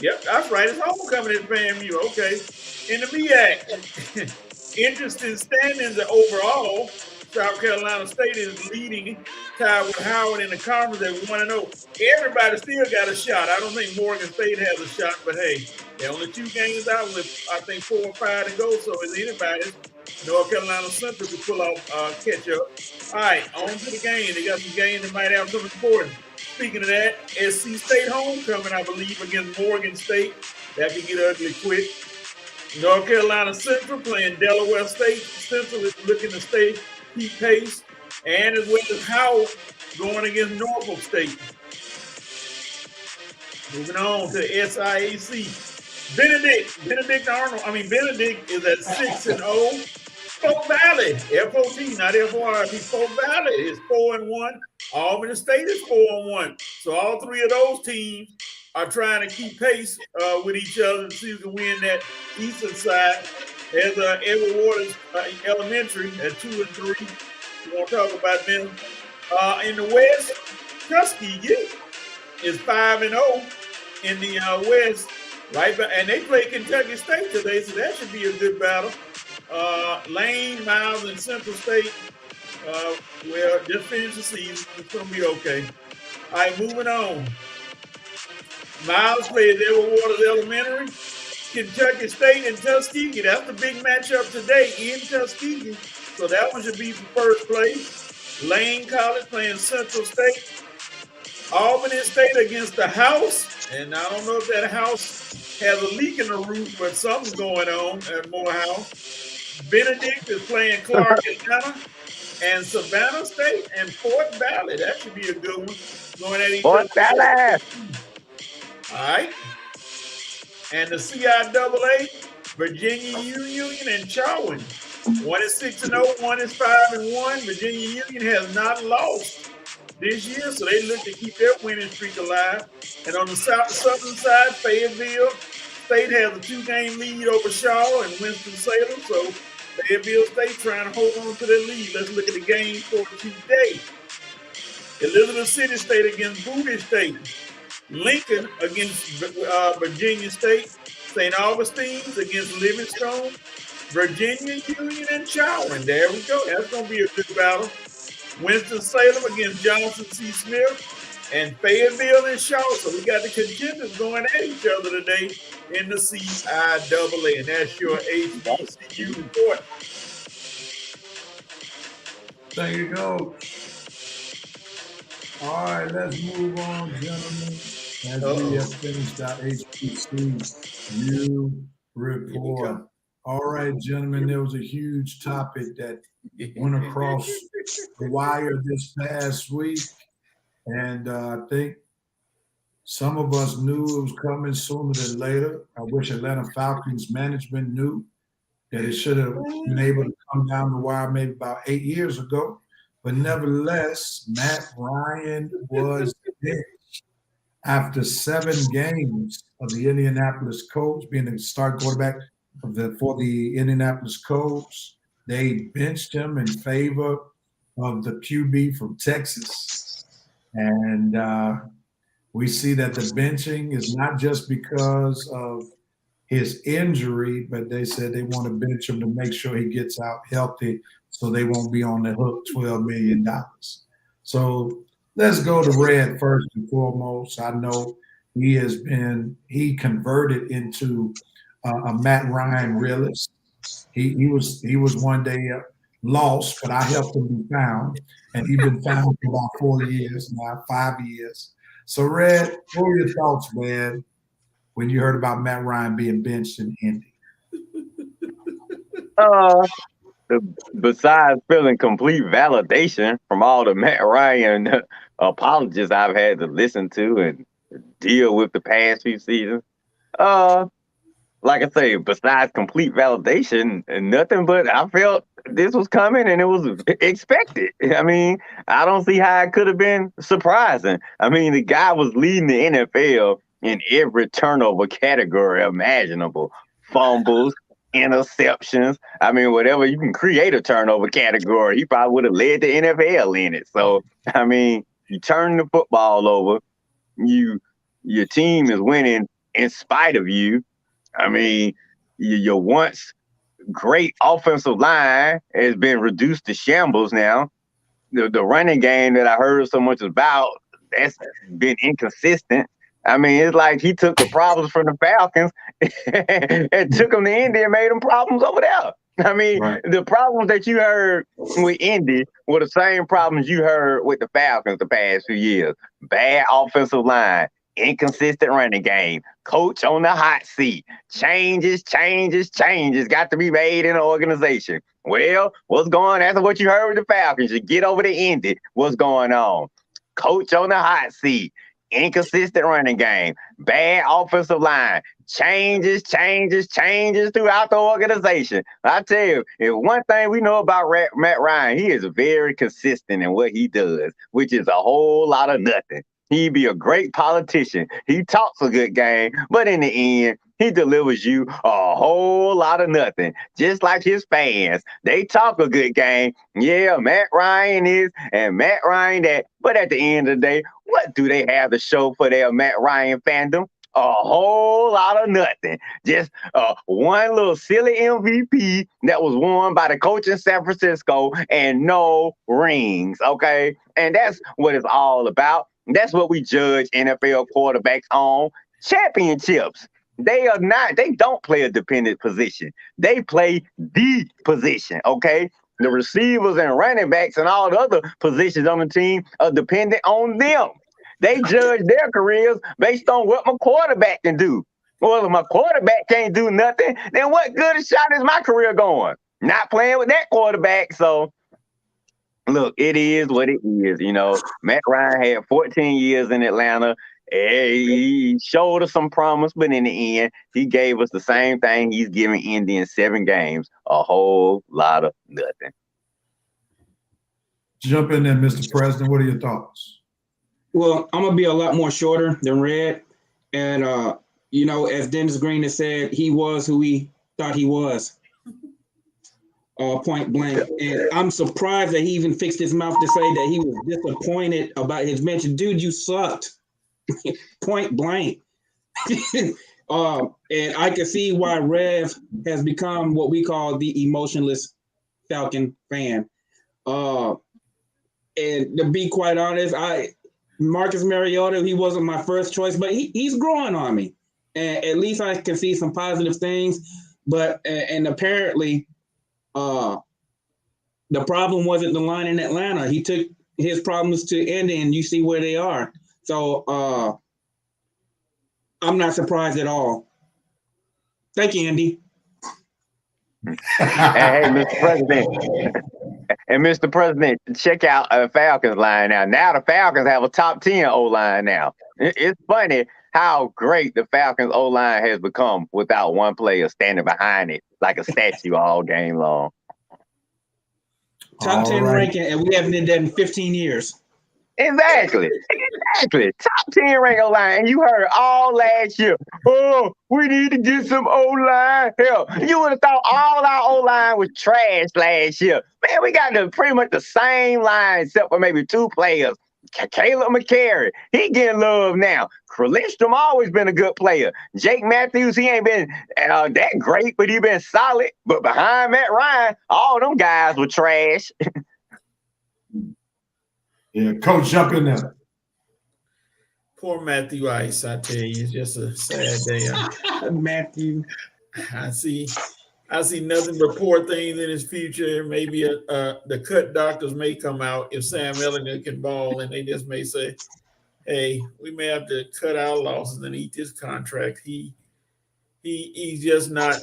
Yep, that's right. It's homecoming at FAMU. Okay. In the MEAC, interesting standings overall. South Carolina State is leading, tied with Howard in the conference at 1-0. Everybody still got a shot. I don't think Morgan State has a shot, but hey, they're only 2 games out with, I think, 4 or 5 to go. So is anybody. North Carolina Central to pull off catch up. All right, on to the game. They got some games that might have some importance. Speaking of that, SC State homecoming, I believe, against Morgan State. That could get ugly quick. North Carolina Central playing Delaware State. Central is looking to keep pace. And as well as Howard going against Norfolk State. Moving on to SIAC. Benedict is at 6-0. Folk Valley, FOT, not FORT. Folk Valley is 4-1. Albany State is 4-1. So all 3 of those teams are trying to keep pace with each other and see who can win that eastern side. There's Edward Waters Elementary at 2-3. We want to talk about them. In the West, Tuskegee is 5-0 in the West. Right, and they play Kentucky State today, so that should be a good battle. Lane, Miles, and Central State, well, just finished the season. It's going to be okay. All right, moving on. Miles plays Edward Waters Elementary. Kentucky State and Tuskegee. That's the big matchup today in Tuskegee. So that one should be for first place. Lane College playing Central State. Albany State against the House, and I don't know if that house has a leak in the roof, but something's going on at Morehouse. Benedict is playing Clark Atlanta, and Savannah State and Fort Valley. That should be a good one. Going at each Fort other. Valley. All right. And the CIAA, Virginia Union and Charwin. One is 6-0, one is 5-1. Virginia Union has not lost this year, so they look to keep their winning streak alive. And on the southern side, Fayetteville State has a 2-game lead over Shaw and Winston-Salem, so Fayetteville State trying to hold on to their lead. Let's look at the game for today. Elizabeth City State against Bowie State. Lincoln against Virginia State. St. Augustine's against Livingstone. Virginia Union and Chowan. There we go. That's going to be a good battle. Winston-Salem against Johnson C. Smith. And Fayetteville and Shaw. So we got the contenders going at each other today in the CIAA. And that's your HBCU report. Thank you, Coach. All right, let's move on, gentlemen. As we have finished our HBCU report. All right, gentlemen, there was a huge topic that went across the wire this past week. And I think some of us knew it was coming sooner than later. I wish Atlanta Falcons management knew that it should have been able to come down the wire maybe about 8 years ago. But nevertheless, Matt Ryan was benched after 7 games of the Indianapolis Colts, being the start quarterback for the Indianapolis Colts. They benched him in favor of the QB from Texas. And we see that the benching is not just because of his injury, but they said they want to bench him to make sure he gets out healthy so they won't be on the hook $12 million. So let's go to Red first and foremost. I know he converted into a Matt Ryan realist. He was one day lost, but I helped him be found. And he's been found for about 4 years now, 5 years. So Red, what were your thoughts, man, when you heard about Matt Ryan being benched in Indy? Besides feeling complete validation from all the Matt Ryan apologists I've had to listen to and deal with the past few seasons, like I say, besides complete validation, nothing but I felt this was coming and it was expected. I mean, I don't see how it could have been surprising. I mean, the guy was leading the NFL in every turnover category imaginable. Fumbles, interceptions. I mean, whatever you can create a turnover category, he probably would have led the NFL in it. So, I mean, you turn the football over, your team is winning in spite of you. I mean, your once great offensive line has been reduced to shambles now. The running game that I heard so much about, that's been inconsistent. I mean, it's like he took the problems from the Falcons and took them to Indy and made them problems over there. I mean, The problems that you heard with Indy were the same problems you heard with the Falcons the past few years. Bad offensive line, inconsistent running game, coach on the hot seat, changes got to be made in the organization. Well, that's what you heard with the Falcons. You get over to Indy, what's going on? Coach on the hot seat, inconsistent running game, bad offensive line, changes throughout the organization. I tell you, if one thing we know about Matt Ryan, he is very consistent in what he does, which is a whole lot of nothing. He'd be a great politician. He talks a good game, but in the end, he delivers you a whole lot of nothing. Just like his fans. They talk a good game. Yeah, Matt Ryan is, and Matt Ryan that. But at the end of the day, what do they have to show for their Matt Ryan fandom? A whole lot of nothing. Just one little silly MVP that was won by the coach in San Francisco and no rings, okay? And that's what it's all about. That's what we judge NFL quarterbacks on. Championships. They don't play a dependent position. They play the position, okay? The receivers and running backs and all the other positions on the team are dependent on them. They judge their careers based on what my quarterback can do. Well, if my quarterback can't do nothing, then what good a shot is my career going? Not playing with that quarterback. So, look, it is what it is. Matt Ryan had 14 years in Atlanta. He showed us some promise, but in the end, he gave us the same thing he's giving Indy in 7 games, a whole lot of nothing. Jump in there, Mr. President. What are your thoughts? Well, I'm gonna be a lot more shorter than Red, and as Dennis Green has said, he was who he thought he was. Point blank. And I'm surprised that he even fixed his mouth to say that he was disappointed about his mention. Dude, you sucked. Point blank. And I can see why Rev has become what we call the emotionless Falcon fan. And to be quite honest, Marcus Mariota, he wasn't my first choice, but he's growing on me. And at least I can see some positive things. But and apparently, the problem wasn't the line in Atlanta. He took his problems to Indy, and you see where they are. So I'm not surprised at all. Thank you, Andy. Hey, Mr. President. And Mr. President, check out Falcons line now. Now the Falcons have a top 10 O-line now. It's funny how great the Falcons O-line has become without one player standing behind it like a statue all game long. Top 10 ranking, and we haven't done that in 15 years. Exactly. Top 10 rank O-line. And you heard all last year, oh, we need to get some O-line help. You would have thought all our O-line was trash last year. Man, we got pretty much the same line except for maybe 2 players. Caleb McCary, he getting love now. Lindstrom always been a good player. Jake Matthews, he ain't been that great, but he been solid. But behind Matt Ryan, all them guys were trash. Yeah, Coach, jump in there. Poor Matthew Ice, I tell you, it's just a sad day. Matthew. I see nothing but poor things in his future. Maybe the cut doctors may come out if Sam Ellinger can ball, and they just may say, hey, we may have to cut our losses and eat this contract. He's just not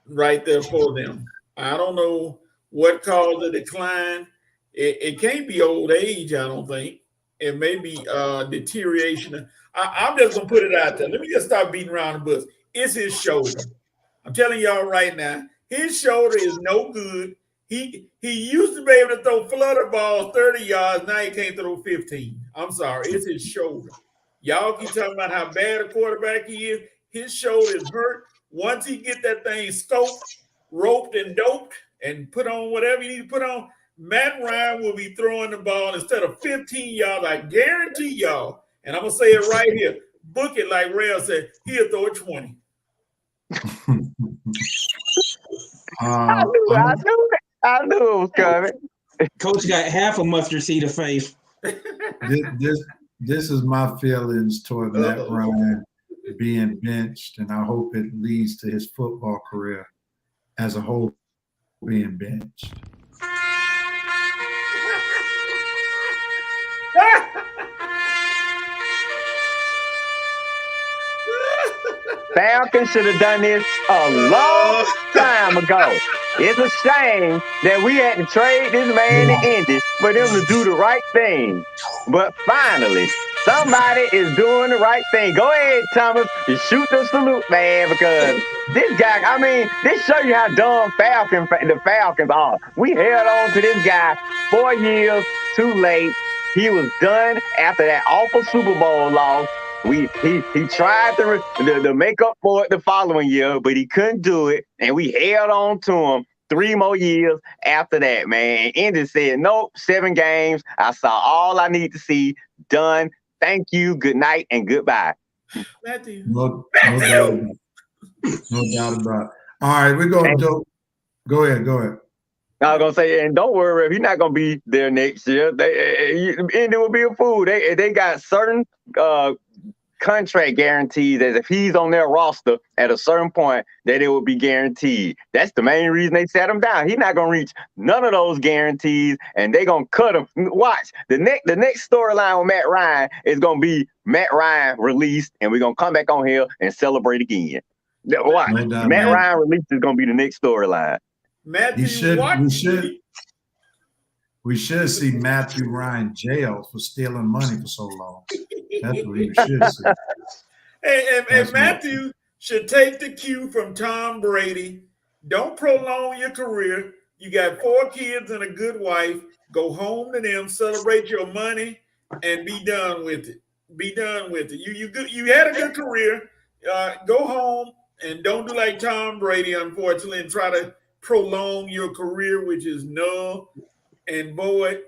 right there for them. I don't know what caused the decline. It can't be old age, I don't think. It may be deterioration. I'm just going to put it out there. Let me just stop beating around the bush. It's his shoulder. I'm telling y'all right now, his shoulder is no good. He used to be able to throw flutter balls 30 yards. Now he can't throw 15. I'm sorry. It's his shoulder. Y'all keep talking about how bad a quarterback he is. His shoulder is hurt. Once he get that thing scoped, roped, and doped, and put on whatever you need to put on, Matt Ryan will be throwing the ball instead of 15 yards. I guarantee y'all, and I'm going to say it right here, book it like Rail said, he'll throw it 20. I knew it was coming. Coach got half a mustard seed of faith. This is my feelings toward Matt Ryan being benched, and I hope it leads to his football career as a whole being benched. Falcons should have done this a long time ago. It's a shame that we had to trade this man to Indy for them to do the right thing. But finally, somebody is doing the right thing. Go ahead, Thomas, and shoot the salute, man, because this guy, this shows you how dumb the Falcons are. We held on to this guy 4 years too late. He was done after that awful Super Bowl loss. He tried to make up for it the following year, but he couldn't do it, and we held on to him 3 more years after that, man. Indy said, nope, 7 games. I saw all I need to see. Done. Thank you. Good night and goodbye. Matthew. No doubt about it. All right, we're going to go ahead. I was going to say, and don't worry, if he's not going to be there next year. Indy will be a fool. They got certain contract guarantees as if he's on their roster at a certain point that it will be guaranteed. That's the main reason they set him down. He's not gonna reach none of those guarantees, and they're gonna cut him. Watch the next storyline with Matt Ryan is gonna be Matt Ryan released, and we're gonna come back on here and celebrate again. Watch, Matt Ryan released is gonna be the next storyline. We should see Matthew Ryan jailed for stealing money for so long. That's what we should see. And Matthew should take the cue from Tom Brady. Don't prolong your career. You got 4 kids and a good wife. Go home to them, celebrate your money, and be done with it. Be done with it. You had a good career. Go home and don't do like Tom Brady, unfortunately, and try to prolong your career, which is null and void,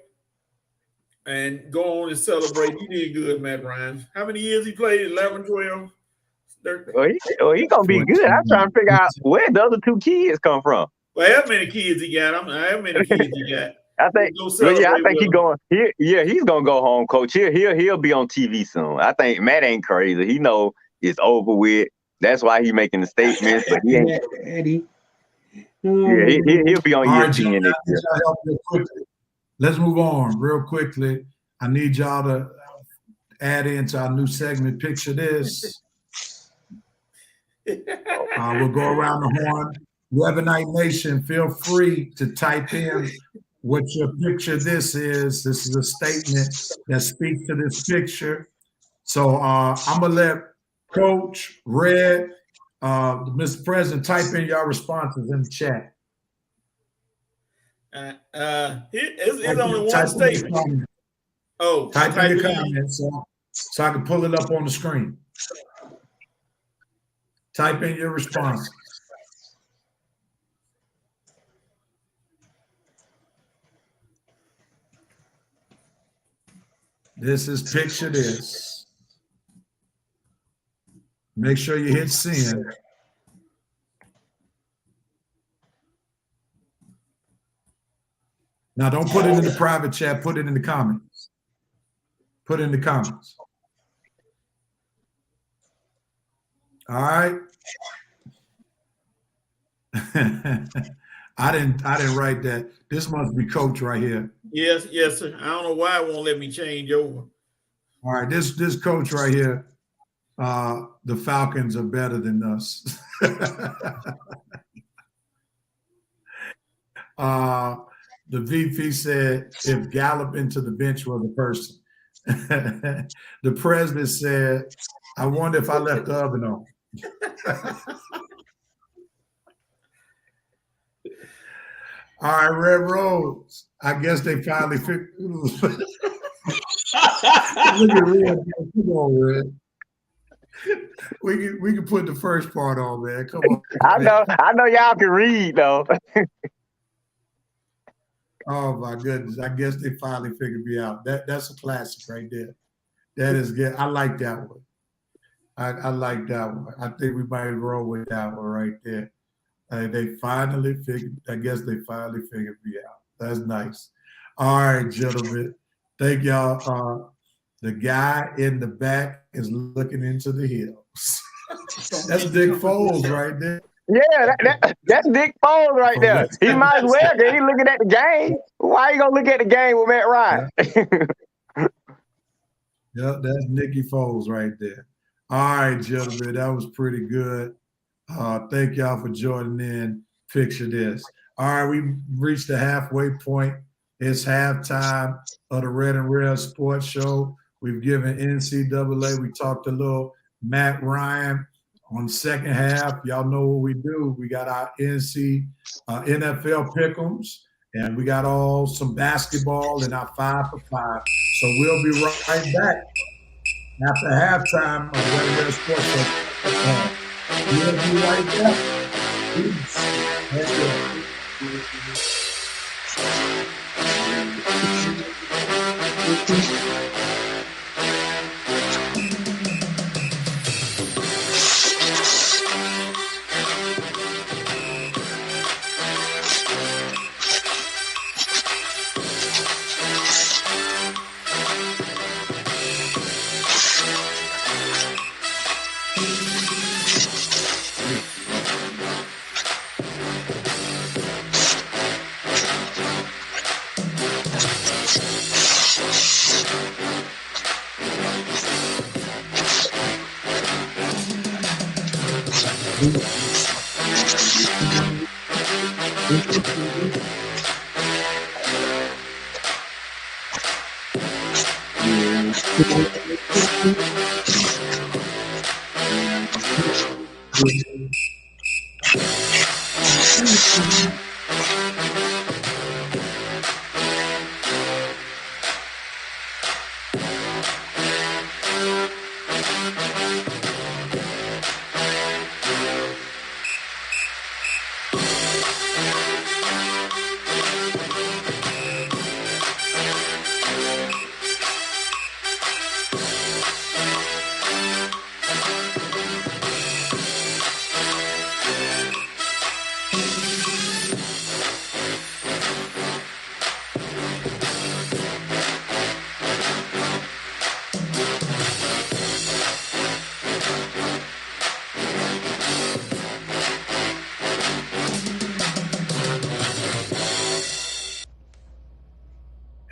and go on and celebrate. You did good, Matt Ryan. How many years he played? 11, 12? He's going to be good. I'm trying to figure out where the other 2 kids come from. Well, how many kids he got? How many kids he got? I think he's going. He's going to go home, coach. He'll be on TV soon. I think Matt ain't crazy. He know it's over with. That's why he's making the statements. But he ain't. Eddie. He'll be on ESPN next year. Let's move on real quickly. I need y'all to add into our new segment. Picture this. We'll go around the horn. Webinite Nation, feel free to type in what your picture this is. This is a statement that speaks to this picture. So I'm going to let Coach, Red, Mr. President, type in your responses in the chat. It's only one statement. Type in your comments so I can pull it up on the screen. Type in your responses. This is picture this. Make sure you hit send. Now, don't put it in the private chat. Put it in the comments. Put it in the comments. All right. I didn't write that. This must be Coach right here. Yes, sir. I don't know why it won't let me change over. All right, this Coach right here. The Falcons are better than us. The VP said if Gallup into the bench was a person. The president said, I wonder if I left the oven on. All right, Red Rose. I guess they finally figured. Look at Red. Come on, Red. We can put the first part on, man. Come on. I know y'all can read though. Oh my goodness! I guess they finally figured me out. That's a classic right there. That is good. I like that one. I like that one. I think we might roll with that one right there. They finally figured. I guess they finally figured me out. That's nice. All right, gentlemen. Thank y'all. The guy in the back is looking into the hills. That's Dick Foles right there. Yeah, that's Dick Foles right there. He might as well, because he's looking at the game. Why you gonna look at the game with Matt Ryan? Yep, that's Nicky Foles right there. All right, gentlemen, that was pretty good. Thank y'all for joining in. Picture this. All right, we reached the halfway point. It's halftime of the Red and Red Sports Show. We've given NCAA. We talked a little Matt Ryan. On the second half, y'all know what we do. We got our NFL pick'ems, and we got some basketball and our 5 for 5. So we'll be right back after halftime of the Red and Red Sports Show. We'll be right back. Peace. Let's go.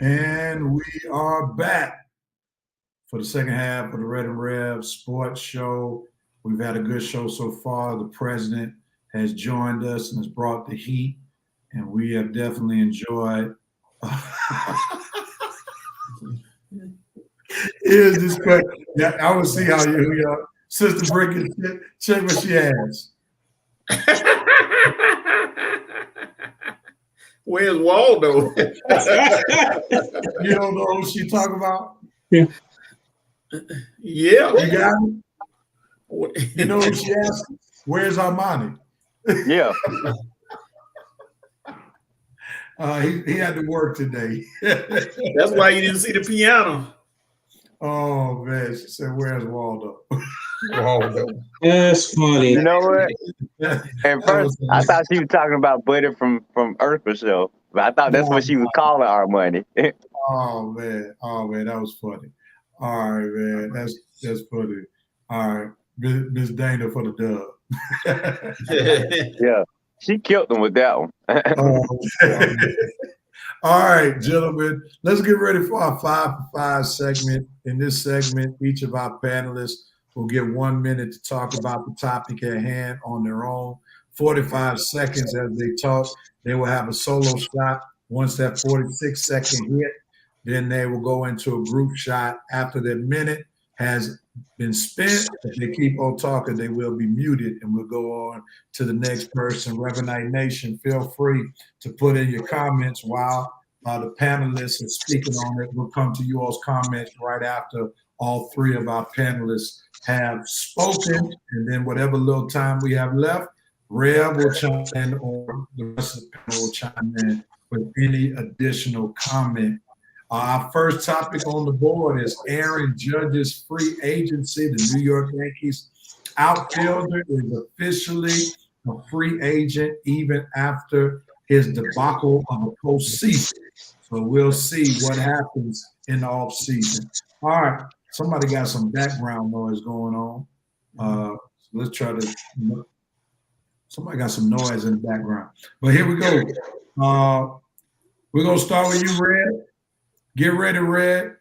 And we are back for the second half of the Red and Rev Sports Show. We've had a good show so far. The president has joined us and has brought the heat, and we have definitely enjoyed. Is this question? Yeah, I will see how you sister Brickett check what she has. Where's Waldo? You don't know who she talking about? Yeah. Yeah. You got it? You know who she asked? Where's Armani? Yeah. He had to work today. That's why you didn't see the piano. Oh man, she said, "Where's Waldo?" Waldo. That's funny. You know what? At first, I thought she was talking about Buddy from Earth or so, but I thought that's what she was calling our money. Oh man, that was funny. All right, man, that's funny. All right, Miss Dana for the dub. Yeah, she killed them with that one. All right, gentlemen, let's get ready for our 5 for 5 segment. In this segment, each of our panelists will get 1 minute to talk about the topic at hand on their own. 45 seconds as they talk. They will have a solo shot. Once that 46-second hit, then they will go into a group shot. After that minute has been spent, if they keep on talking, they will be muted, and we'll go on to the next person. Reverend Nation, feel free to put in your comments while the panelists are speaking on it. We'll come to you all's comments right after all three of our panelists have spoken, and then whatever little time we have left, Rev will chime in, or the rest of the panel will chime in with any additional comment. Our first topic on the board is Aaron Judge's free agency. The New York Yankees outfielder is officially a free agent even after his debacle of a postseason. So we'll see what happens in the offseason. All right, somebody got some background noise going on. Let's try to. Somebody got some noise in the background. But here we go. We're going to start with you, Red. Get ready, Red.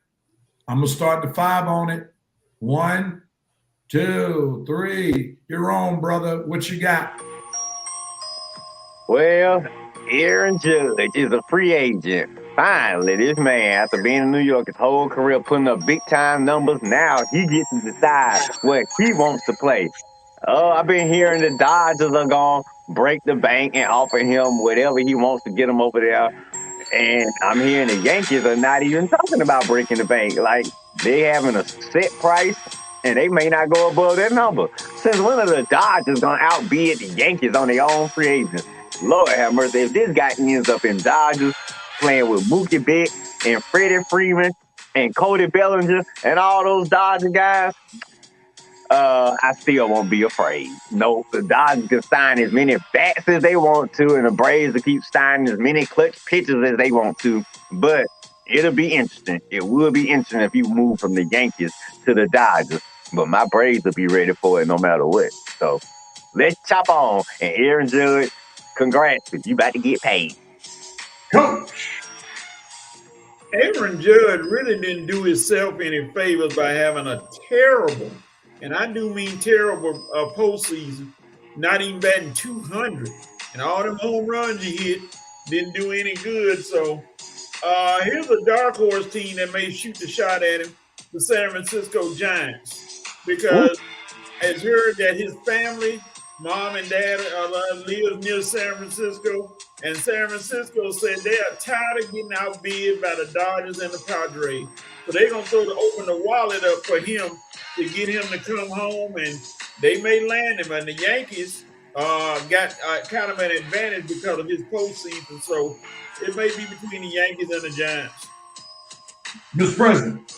I'm going to start the 5 on it. 1, 2, 3. You're on, brother. What you got? Well, Aaron Judge is a free agent. Finally, this man, after being in New York his whole career, putting up big-time numbers, now he gets to decide where he wants to play. Oh, I've been hearing the Dodgers are going to break the bank and offer him whatever he wants to get him over there. And I'm hearing the Yankees are not even talking about breaking the bank. Like, they having a set price, and they may not go above that number. Since when are the Dodgers going to outbid the Yankees on their own free agents? Lord have mercy. If this guy ends up in Dodgers playing with Mookie Betts and Freddie Freeman and Cody Bellinger and all those Dodger guys, I still won't be afraid. No, the Dodgers can sign as many bats as they want to, and the Braves will keep signing as many clutch pitchers as they want to. But it'll be interesting. It will be interesting if you move from the Yankees to the Dodgers. but my Braves will be ready for it no matter what. So let's chop on. And Aaron Judge, congrats, because you about to get paid. Coach. Aaron Judge really didn't do himself any favors by having a terrible, and I do mean terrible, postseason. Not even batting 200, and all them home runs he hit didn't do any good. So here's a dark horse team that may shoot the shot at him: the San Francisco Giants, Ooh, because it's heard that his family, mom and dad, live near San Francisco, and San Francisco said they are tired of getting outbid by the Dodgers and the Padres. So they're gonna open the wallet up for him to get him to come home, and they may land him. And the Yankees got kind of an advantage because of his postseason. So it may be between the Yankees and the Giants. Mr. President.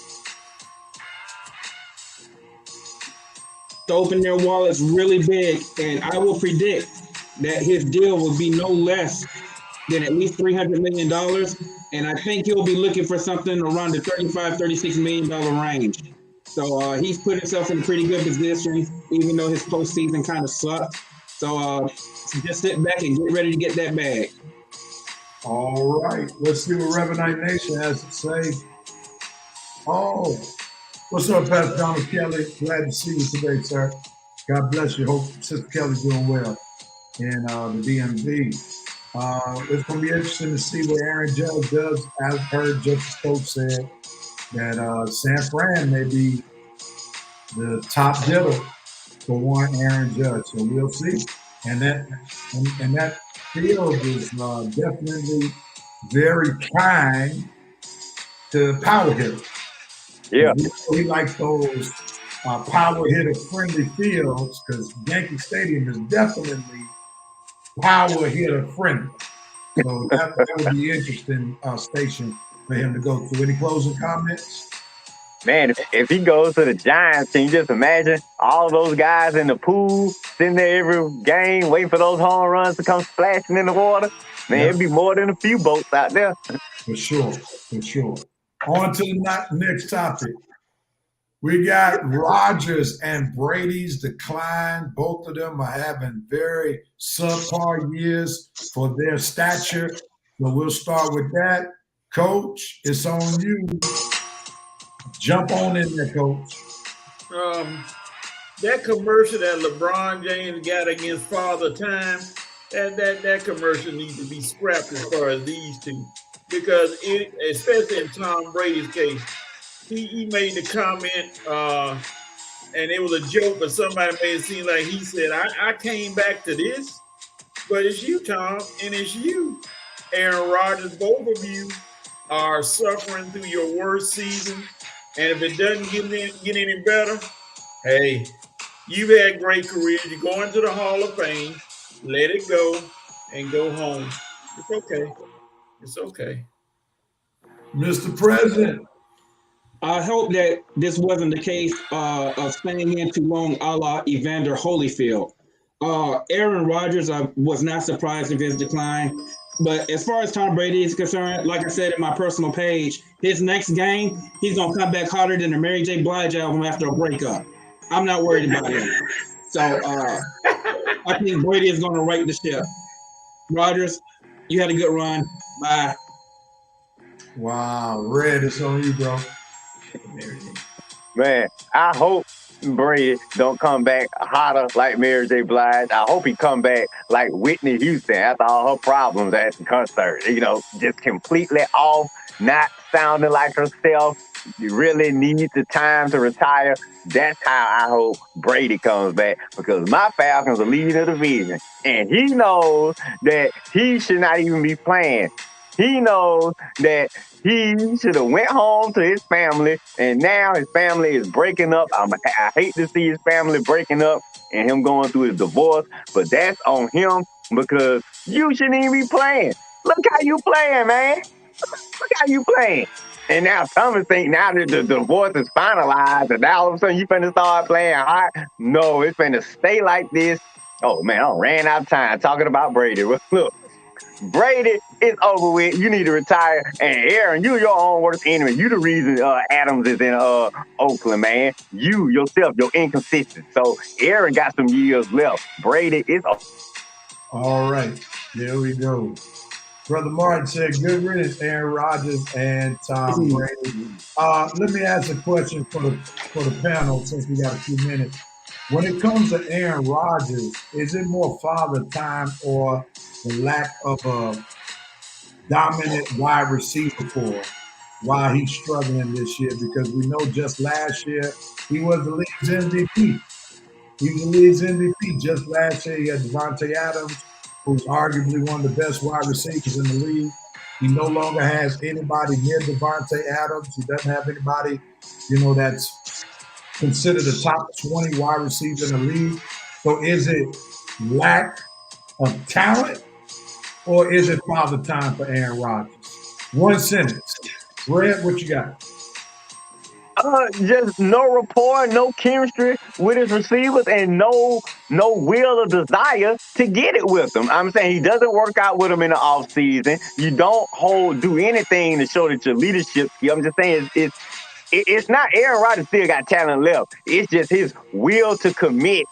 To open their wallets really big, and I will predict that his deal will be no less than at least $300 million. And I think he'll be looking for something around the $35-36 million range. So he's put himself in a pretty good position, even though his postseason kind of sucked. So just sit back and get ready to get that bag. All right. Let's see what Revenant Nation has to say. Oh, what's up, Pastor Donald Kelly? Glad to see you today, sir. God bless you. Hope Sister Kelly's doing well in the DMV. It's going to be interesting to see what Aaron Judge does. I've heard Justice Coach said that San Fran may be the top bidder for one Aaron Judge. So we'll see. And that field is definitely very kind to power hitters. yeah. He likes those power hitter friendly fields because Yankee Stadium is definitely power hitter friendly. So that would be an interesting station for him to go to. Any closing comments? Man, if he goes to the Giants, can you just imagine all those guys in the pool sitting there every game waiting for those home runs to come splashing in the water? Man, Yeah. it'd be more than a few boats out there. For sure, for sure. On to the next topic. We got Rodgers and Brady's decline. Both of them are having very subpar years for their stature. So we'll start with that. Coach, it's on you. Jump on in there, Coach. That commercial that LeBron James got against Father Time, that commercial needs to be scrapped as far as these two, because especially in Tom Brady's case, he made the comment, and it was a joke, but somebody made it seem like he said, I came back to this, but it's you, Tom, and it's you, Aaron Rodgers. Both of you are suffering through your worst season, and if it doesn't get any better, hey, you've had great careers. You're going to the Hall of Fame. Let it go and go home. It's okay. It's okay. Mr. President. I hope that this wasn't the case of staying in too long, a la Evander Holyfield. Aaron Rodgers, I was not surprised of his decline. But as far as Tom Brady is concerned, like I said in my personal page, his next game, he's going to come back hotter than the Mary J. Blige album after a breakup. I'm not worried about him. So I think Brady is going to right the ship. Rodgers, you had a good run. Bye. Wow, Red, it's on you, bro. Man, I hope Brady don't come back hotter like Mary J. Blige. I hope he come back like Whitney Houston after all her problems at the concert. You know, just completely off, not sounding like herself. You really need the time to retire. That's how I hope Brady comes back, because my Falcons are leading the division, and he knows that he should not even be playing. He knows that he should have went home to his family, and now his family is breaking up. I hate to see his family breaking up and him going through his divorce, but that's on him, because you shouldn't even be playing. Look how you playing, man. Look how you playing. And now Thomas think now that the divorce is finalized, and now all of a sudden you finna start playing hot. No, it's finna stay like this. Oh man, I ran out of time talking about Brady. Look, Brady, it's over with. You need to retire. And Aaron, you your own worst enemy. You the reason Adams is in Oakland, man. You yourself, you're inconsistent. So Aaron got some years left. Brady is. All right, there we go. Brother Martin said, good riddance, Aaron Rodgers and Tom Brady. Let me ask a question for the panel since we got a few minutes. When it comes to Aaron Rodgers, is it more father time or the lack of a dominant wide receiver for why he's struggling this year? Because we know just last year he was the league's MVP. He was the league's MVP. Just last year he had Devontae Adams, who's arguably one of the best wide receivers in the league. He no longer has anybody near Devontae Adams. He doesn't have anybody, that's considered a top 20 wide receiver in the league. So is it lack of talent or is it father time for Aaron Rodgers? One sentence. Red, what you got? Just no rapport, no chemistry with his receivers, and no will or desire to get it with them. I'm saying he doesn't work out with them in the off season. You don't do anything to show that your leadership. I'm just saying it's not Aaron Rodgers still got talent left. It's just his will to commit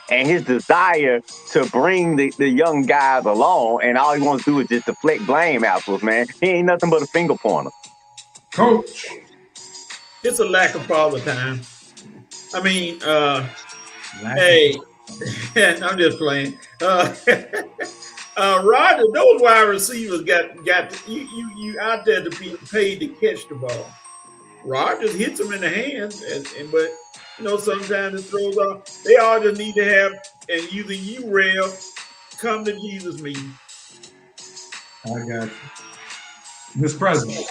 and his desire to bring the young guys along. And all he wants to do is just deflect blame afterwards, man. He ain't nothing but a finger pointer. Coach. It's a lack of father time. I mean, hey, I'm just playing. Roger, those wide receivers got you out there to be paid to catch the ball. Rogers hits them in the hands, but sometimes it throws off. They all just need to have, and using you, Rev, come to Jesus meeting. I got you, Mr. President.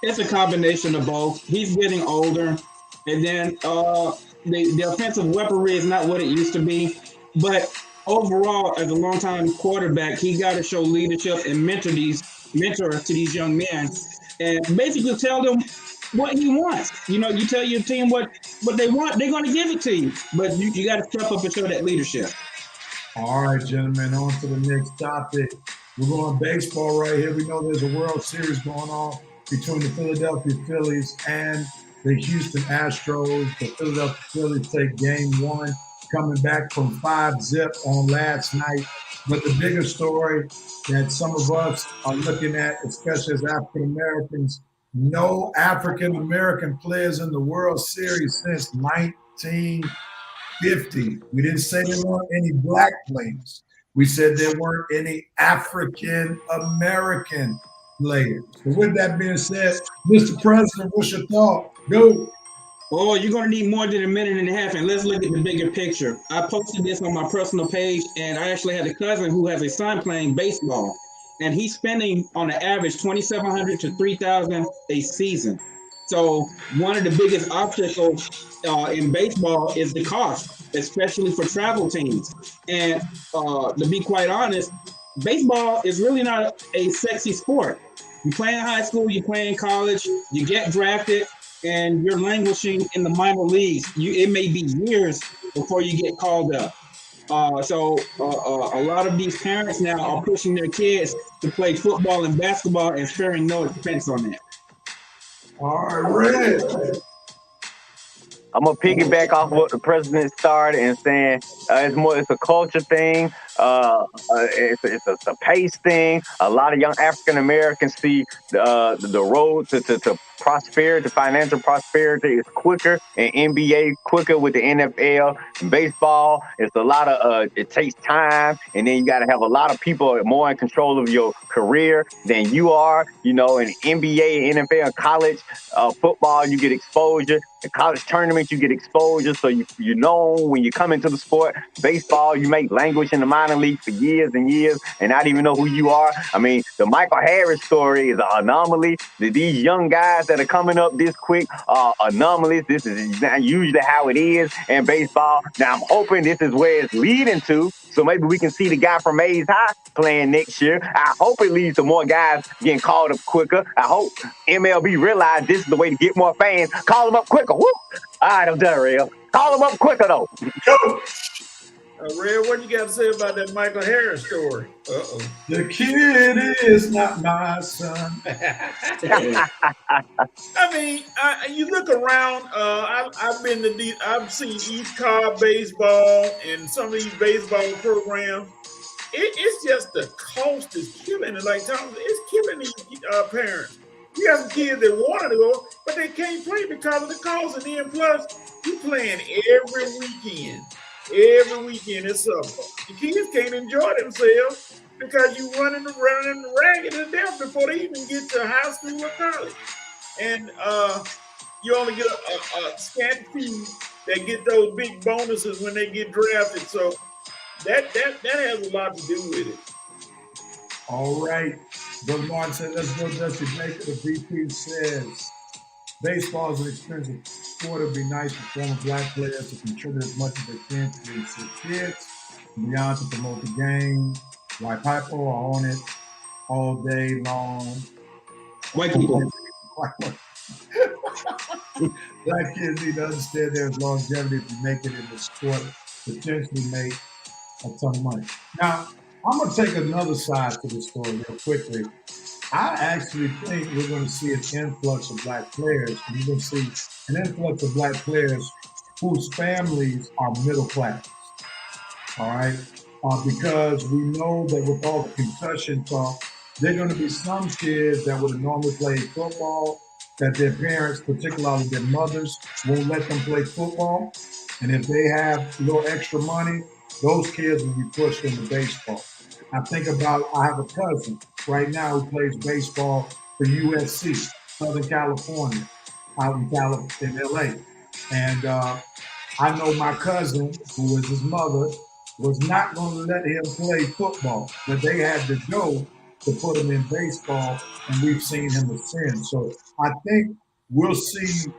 It's a combination of both. He's getting older, and then the offensive weaponry is not what it used to be. But overall, as a longtime quarterback, he got to show leadership and mentor to these young men, and basically tell them what he wants. You tell your team what they want, they're going to give it to you. But you got to step up and show that leadership. All right, gentlemen, on to the next topic. We're going baseball right here. We know there's a World Series going on between the Philadelphia Phillies and the Houston Astros. The Philadelphia Phillies take game one, coming back from 5-0 on last night. But the bigger story that some of us are looking at, especially as African Americans, no African American players in the World Series since 1950. We didn't say there weren't any black players. We said there weren't any African American players. So with that being said, Mr. President, what's your thought? Go. Oh, you're going to need more than a minute and a half, and let's look at the bigger picture. I posted this on my personal page, and I actually had a cousin who has a son playing baseball, and he's spending on an average $2,700 to $3,000 a season. So one of the biggest obstacles in baseball is the cost, especially for travel teams. And to be quite honest, baseball is really not a sexy sport. You play in high school, you play in college, you get drafted, and you're languishing in the minor leagues. It may be years before you get called up. So a lot of these parents now are pushing their kids to play football and basketball and sparing no expense on that. All right, Red. I'm gonna piggyback off what the president started and saying it's a culture thing. It's a pace thing. A lot of young African Americans see the road to prosperity, financial prosperity is quicker, and NBA quicker with the NFL. And baseball, it's a lot of it takes time, and then you got to have a lot of people more in control of your career than you are. In NBA, NFL, college football, you get exposure. In college tournaments, you get exposure, so you know when you come into the sport. Baseball, you make languish in the minor league for years and years and not even know who you are. I mean, the Michael Harris story is an anomaly. These young guys that are coming up this quick are anomalies. This is not usually how it is in baseball. Now, I'm hoping this is where it's leading to. So maybe we can see the guy from Mays High playing next year. I hope it leads to more guys getting called up quicker. I hope MLB realize this is the way to get more fans. Call them up quicker. Woo! All right, I'm done, Real. Call them up quicker, though. Red, what you got to say about that Michael Harris story? Uh-oh. The kid is not my son. I mean, you look around. I've seen East Cobb baseball and some of these baseball programs. It's just the cost is killing it. Like Tom, it's killing these parents. You have some kids that wanted to go, but they can't play because of the cost. And then plus, you playing every weekend. Every weekend it's summer. The kids can't enjoy themselves because you running ragged to death before they even get to high school or college. And you only get a scant few that get those big bonuses when they get drafted. So that has a lot to do with it. All right. Brother Martin said, let's go Dusty Baker. The VP says, baseball is an expensive sport. It would be nice for former black players to contribute as much as they can to these kids and beyond to promote the game. Like Piper are on it all day long. White people. Black kids need to understand there's longevity if you make it in the sport, potentially make a ton of money. Now, I'm going to take another side to the story real quickly. I actually think we're going to see an influx of black players. And you're going to see an influx of black players whose families are middle class. All right? Because we know that with all the concussion talk, there are going to be some kids that would have normally played football that their parents, particularly their mothers, won't let them play football. And if they have a little extra money, those kids will be pushed into baseball. I have a cousin right now who plays baseball for USC, Southern California, out in LA. And I know my cousin, who was his mother, was not going to let him play football, but they had to go to put him in baseball, and we've seen him ascend. So I think we'll see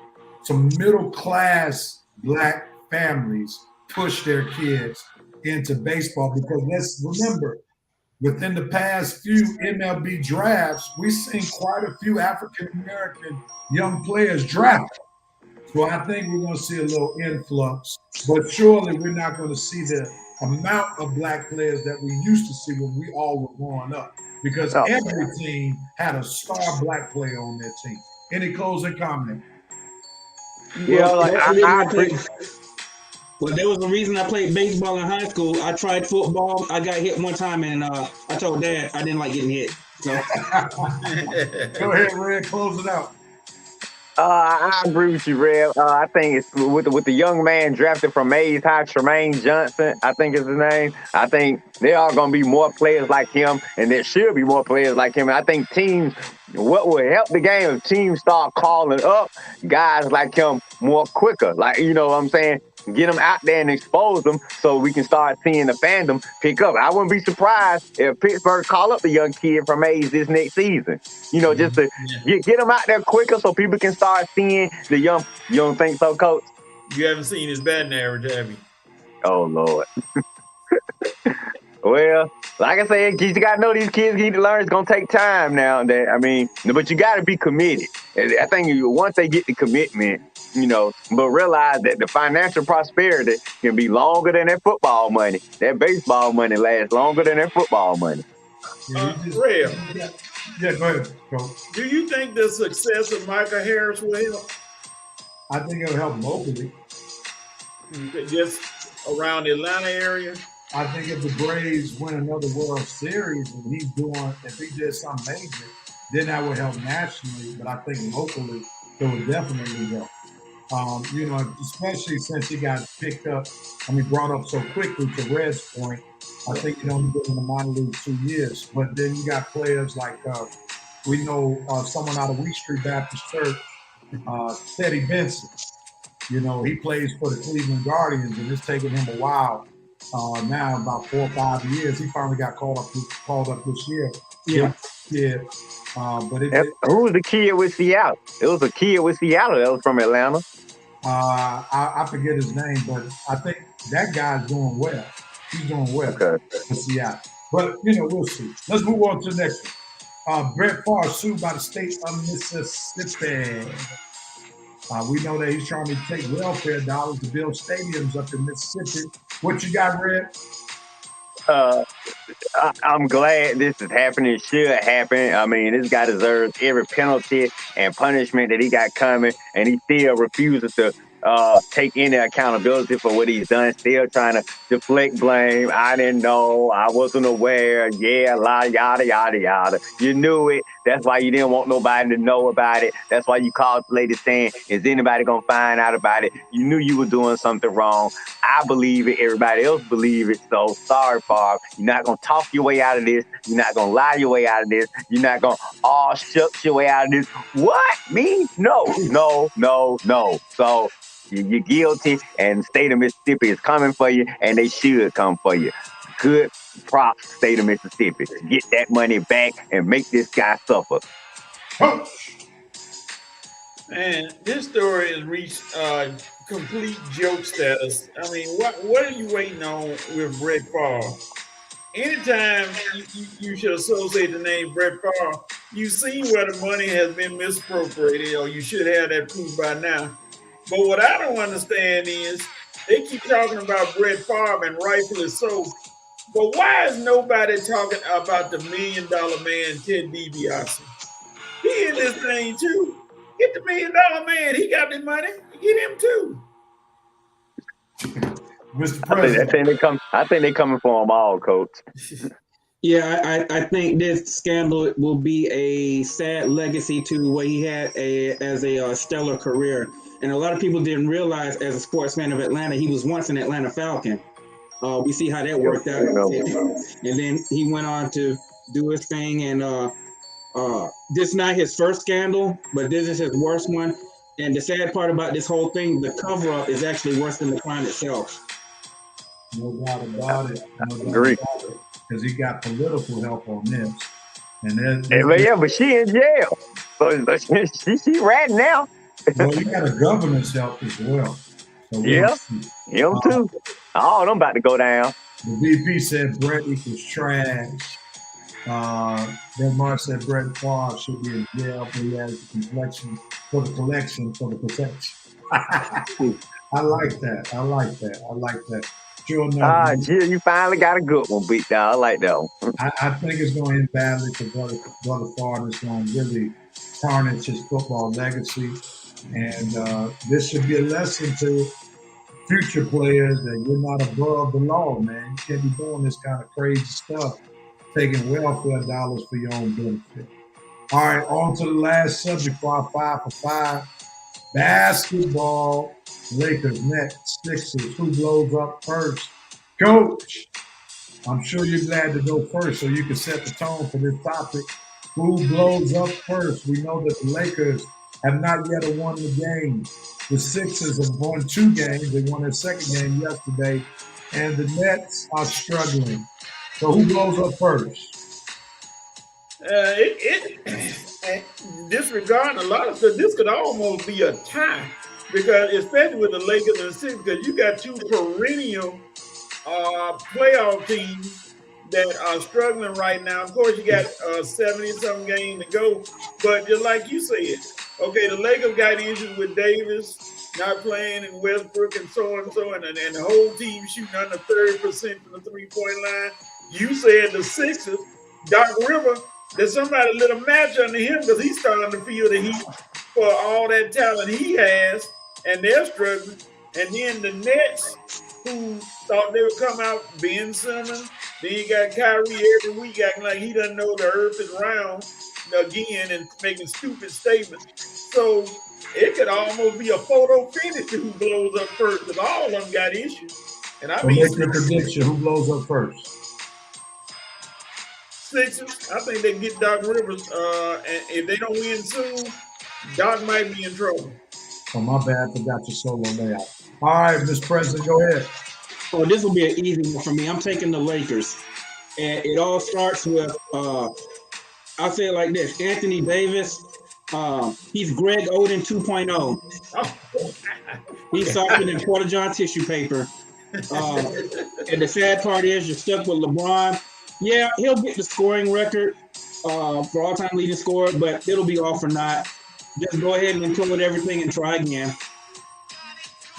some middle-class black families push their kids into baseball, because let's remember, within the past few MLB drafts, we've seen quite a few African-American young players drafted. So I think we're going to see a little influx, but surely we're not going to see the amount of black players that we used to see when we all were growing up, because every team had a star black player on their team. Any closing comment? Yeah, Well, there was a reason I played baseball in high school. I tried football. I got hit one time, and I told Dad I didn't like getting hit. So. Go ahead, Red. Close it out. I agree with you, Red. I think it's with the young man drafted from Mays High, Tremaine Johnson, I think is his name. I think there are going to be more players like him, and there should be more players like him. And I think teams, what will help the game if teams start calling up guys like him more quicker. Like, you know what I'm saying? Get them out there and expose them so we can start seeing the fandom pick up. I wouldn't be surprised if Pittsburgh call up the young kid from Mays this next season. You know, just to get them out there quicker so people can start seeing the young. You don't think so, Coach? You haven't seen his batting average, have you? Oh, Lord. Well, like I said, you got to know these kids need to learn. It's going to take time now. But you got to be committed. I think once they get the commitment, but realize that the financial prosperity can be longer than their football money. That baseball money lasts longer than their football money. Real. Yeah, go ahead, Coach. Do you think the success of Michael Harris will help? I think it'll help locally. Just around the Atlanta area? I think if the Braves win another World Series and if he did something major, then that would help nationally. But I think locally, it would definitely help. Especially since he got brought up so quickly to Red's point. I think he's only been in the minor league 2 years. But then you got players like, we know someone out of Wheat Street Baptist Church, Teddy Benson. He plays for the Cleveland Guardians, and it's taken him a while. Now about 4 or 5 years, he finally got called up this year. Yeah. Who was the kid with Seattle? It was a kid with Seattle that was from Atlanta. I forget his name, but I think that guy's doing well. He's doing well for Seattle. But we'll see. Let's move on to the next one. Brett Favre sued by the state of Mississippi. We know that he's trying to take welfare dollars to build stadiums up in Mississippi What you got, Red? I'm glad this is happening. It should happen. I mean, this guy deserves every penalty and punishment that he got coming, and he still refuses to take any accountability for what he's done. Still trying to deflect blame. I didn't know. I wasn't aware. Yeah, yada yada yada. You knew it. That's why you didn't want nobody to know about it. That's why you called the lady saying, "Is anybody gonna find out about it?" You knew you were doing something wrong. I believe it. Everybody else believe it. So sorry, Bob. You're not gonna talk your way out of this. You're not gonna lie your way out of this. You're not gonna all shucks your way out of this. What? Me? No, no, no, no. So you're guilty, and the state of Mississippi is coming for you, and they should come for you. Good props, state of Mississippi. Get that money back and make this guy suffer. Man, this story has reached complete joke status. I mean, what are you waiting on with Brett Favre? Anytime you should associate the name Brett Favre, you've seen where the money has been misappropriated, or you should have that proof by now. But what I don't understand is they keep talking about Brett Favre, and rightfully so. But why is nobody talking about the $1 million man, Ted DiBiase? He in this thing too. Get the $1 million man. He got the money. Get him too. Mr. President. I think they coming for them all, Coach. Yeah, I think this scandal will be a sad legacy to what he had as a stellar career. And a lot of people didn't realize, as a sports fan of Atlanta, he was once an Atlanta Falcon. We see how that worked out. And then he went on to do his thing. And this is not his first scandal, but this is his worst one. And the sad part about this whole thing, the cover-up is actually worse than the crime itself. No doubt about it. Agree. Because he got political help on this. And but she in jail. So she ratting now. Well, you got a governor's help as well. So yeah, him too. All of them about to go down. The VP said Brett equals trash. Then Mark said Brett Favre should be in jail, but he has the complexion for the collection for the protection. I like that. Sure enough. Jill, you finally got a good one, Big Dog. I like that one. I think it's going to end badly for Brother Favre. It's going to really tarnish his football legacy. And this should be a lesson to future players that you're not above the law, man. You can't be doing this kind of crazy stuff, taking welfare dollars for your own benefit. All right, on to the last subject for our 5 for 5. Basketball, Lakers, Nets, Sixers. Who blows up first? Coach, I'm sure you're glad to go first so you can set the tone for this topic. Who blows up first? We know that the Lakers have not yet won the game. The Sixers have won 2 games. They won their second game yesterday. And the Nets are struggling. So who blows up first? Disregarding a lot of stuff, this could almost be a tie. Because especially with the Lakers and the Sixers, because you got 2 perennial playoff teams that are struggling right now. Of course, you got 70-something games to go. But just like you said, okay, the Lakers got issues with Davis not playing and Westbrook and so and so, and the whole team shooting under 30% from the 3-point line. You said the Sixers, Doc Rivers, that somebody lit a match under him because he's starting to feel the heat for all that talent he has, and they're struggling. And then the Nets, who thought they would come out, Ben Simmons, then you got Kyrie every week acting like he doesn't know the earth is round again and making stupid statements. So it could almost be a photo finish who blows up first, because all of them got issues. And I mean, make your prediction. Who blows up first? Sixers. I think they get Doc Rivers. And if they don't win soon, Doc might be in trouble. Oh, my bad. I forgot your solo layout. All right, Mr. President, go ahead. Oh, this will be an easy one for me. I'm taking the Lakers. And it all starts with, I'll say it like this. Anthony Davis, he's Greg Oden 2.0. He's softer than Porta-John tissue paper. And the sad part is you're stuck with LeBron. Yeah, he'll get the scoring record for all-time leading scorer, but it'll be all for naught. Just go ahead and implode everything and try again.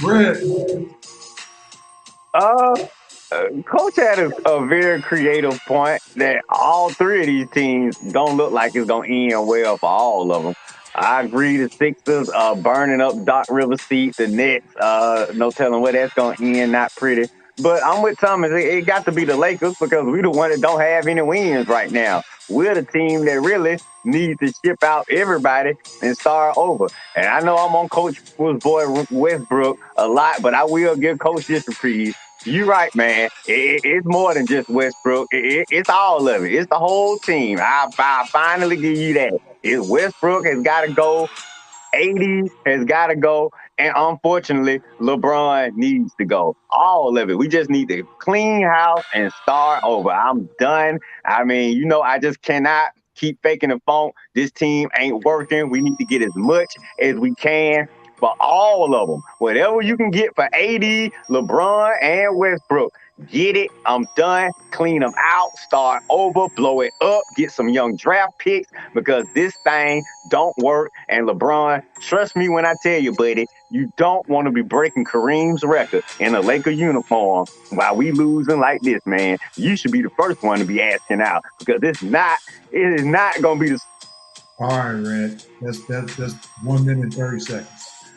Red. Uh, Coach had a very creative point that all three of these teams don't look like it's gonna end well for all of them. I agree. The Sixers burning up Doc Rivers' seat. The Nets, no telling where that's gonna end. Not pretty. But I'm with Thomas. It got to be the Lakers because we the one that don't have any wins right now. We're the team that really needs to ship out everybody and start over. And I know I'm on Coach boy Westbrook a lot, but I will give Coach this reprieve. You're right, man. It's more than just Westbrook. It's all of it. It's the whole team. I finally give you that. Westbrook has got to go. 80 has got to go. And unfortunately, LeBron needs to go. All of it. We just need to clean house and start over. I'm done. I mean, I just cannot keep faking the funk. This team ain't working. We need to get as much as we can for all of them. Whatever you can get for AD, LeBron, and Westbrook. Get it. I'm done. Clean them out. Start over. Blow it up. Get some young draft picks because this thing don't work. And LeBron, trust me when I tell you, buddy, you don't want to be breaking Kareem's record in a Laker uniform while we losing like this, man. You should be the first one to be asking out because it is not going to be the. All right, Red. That's 1 minute and 30 seconds.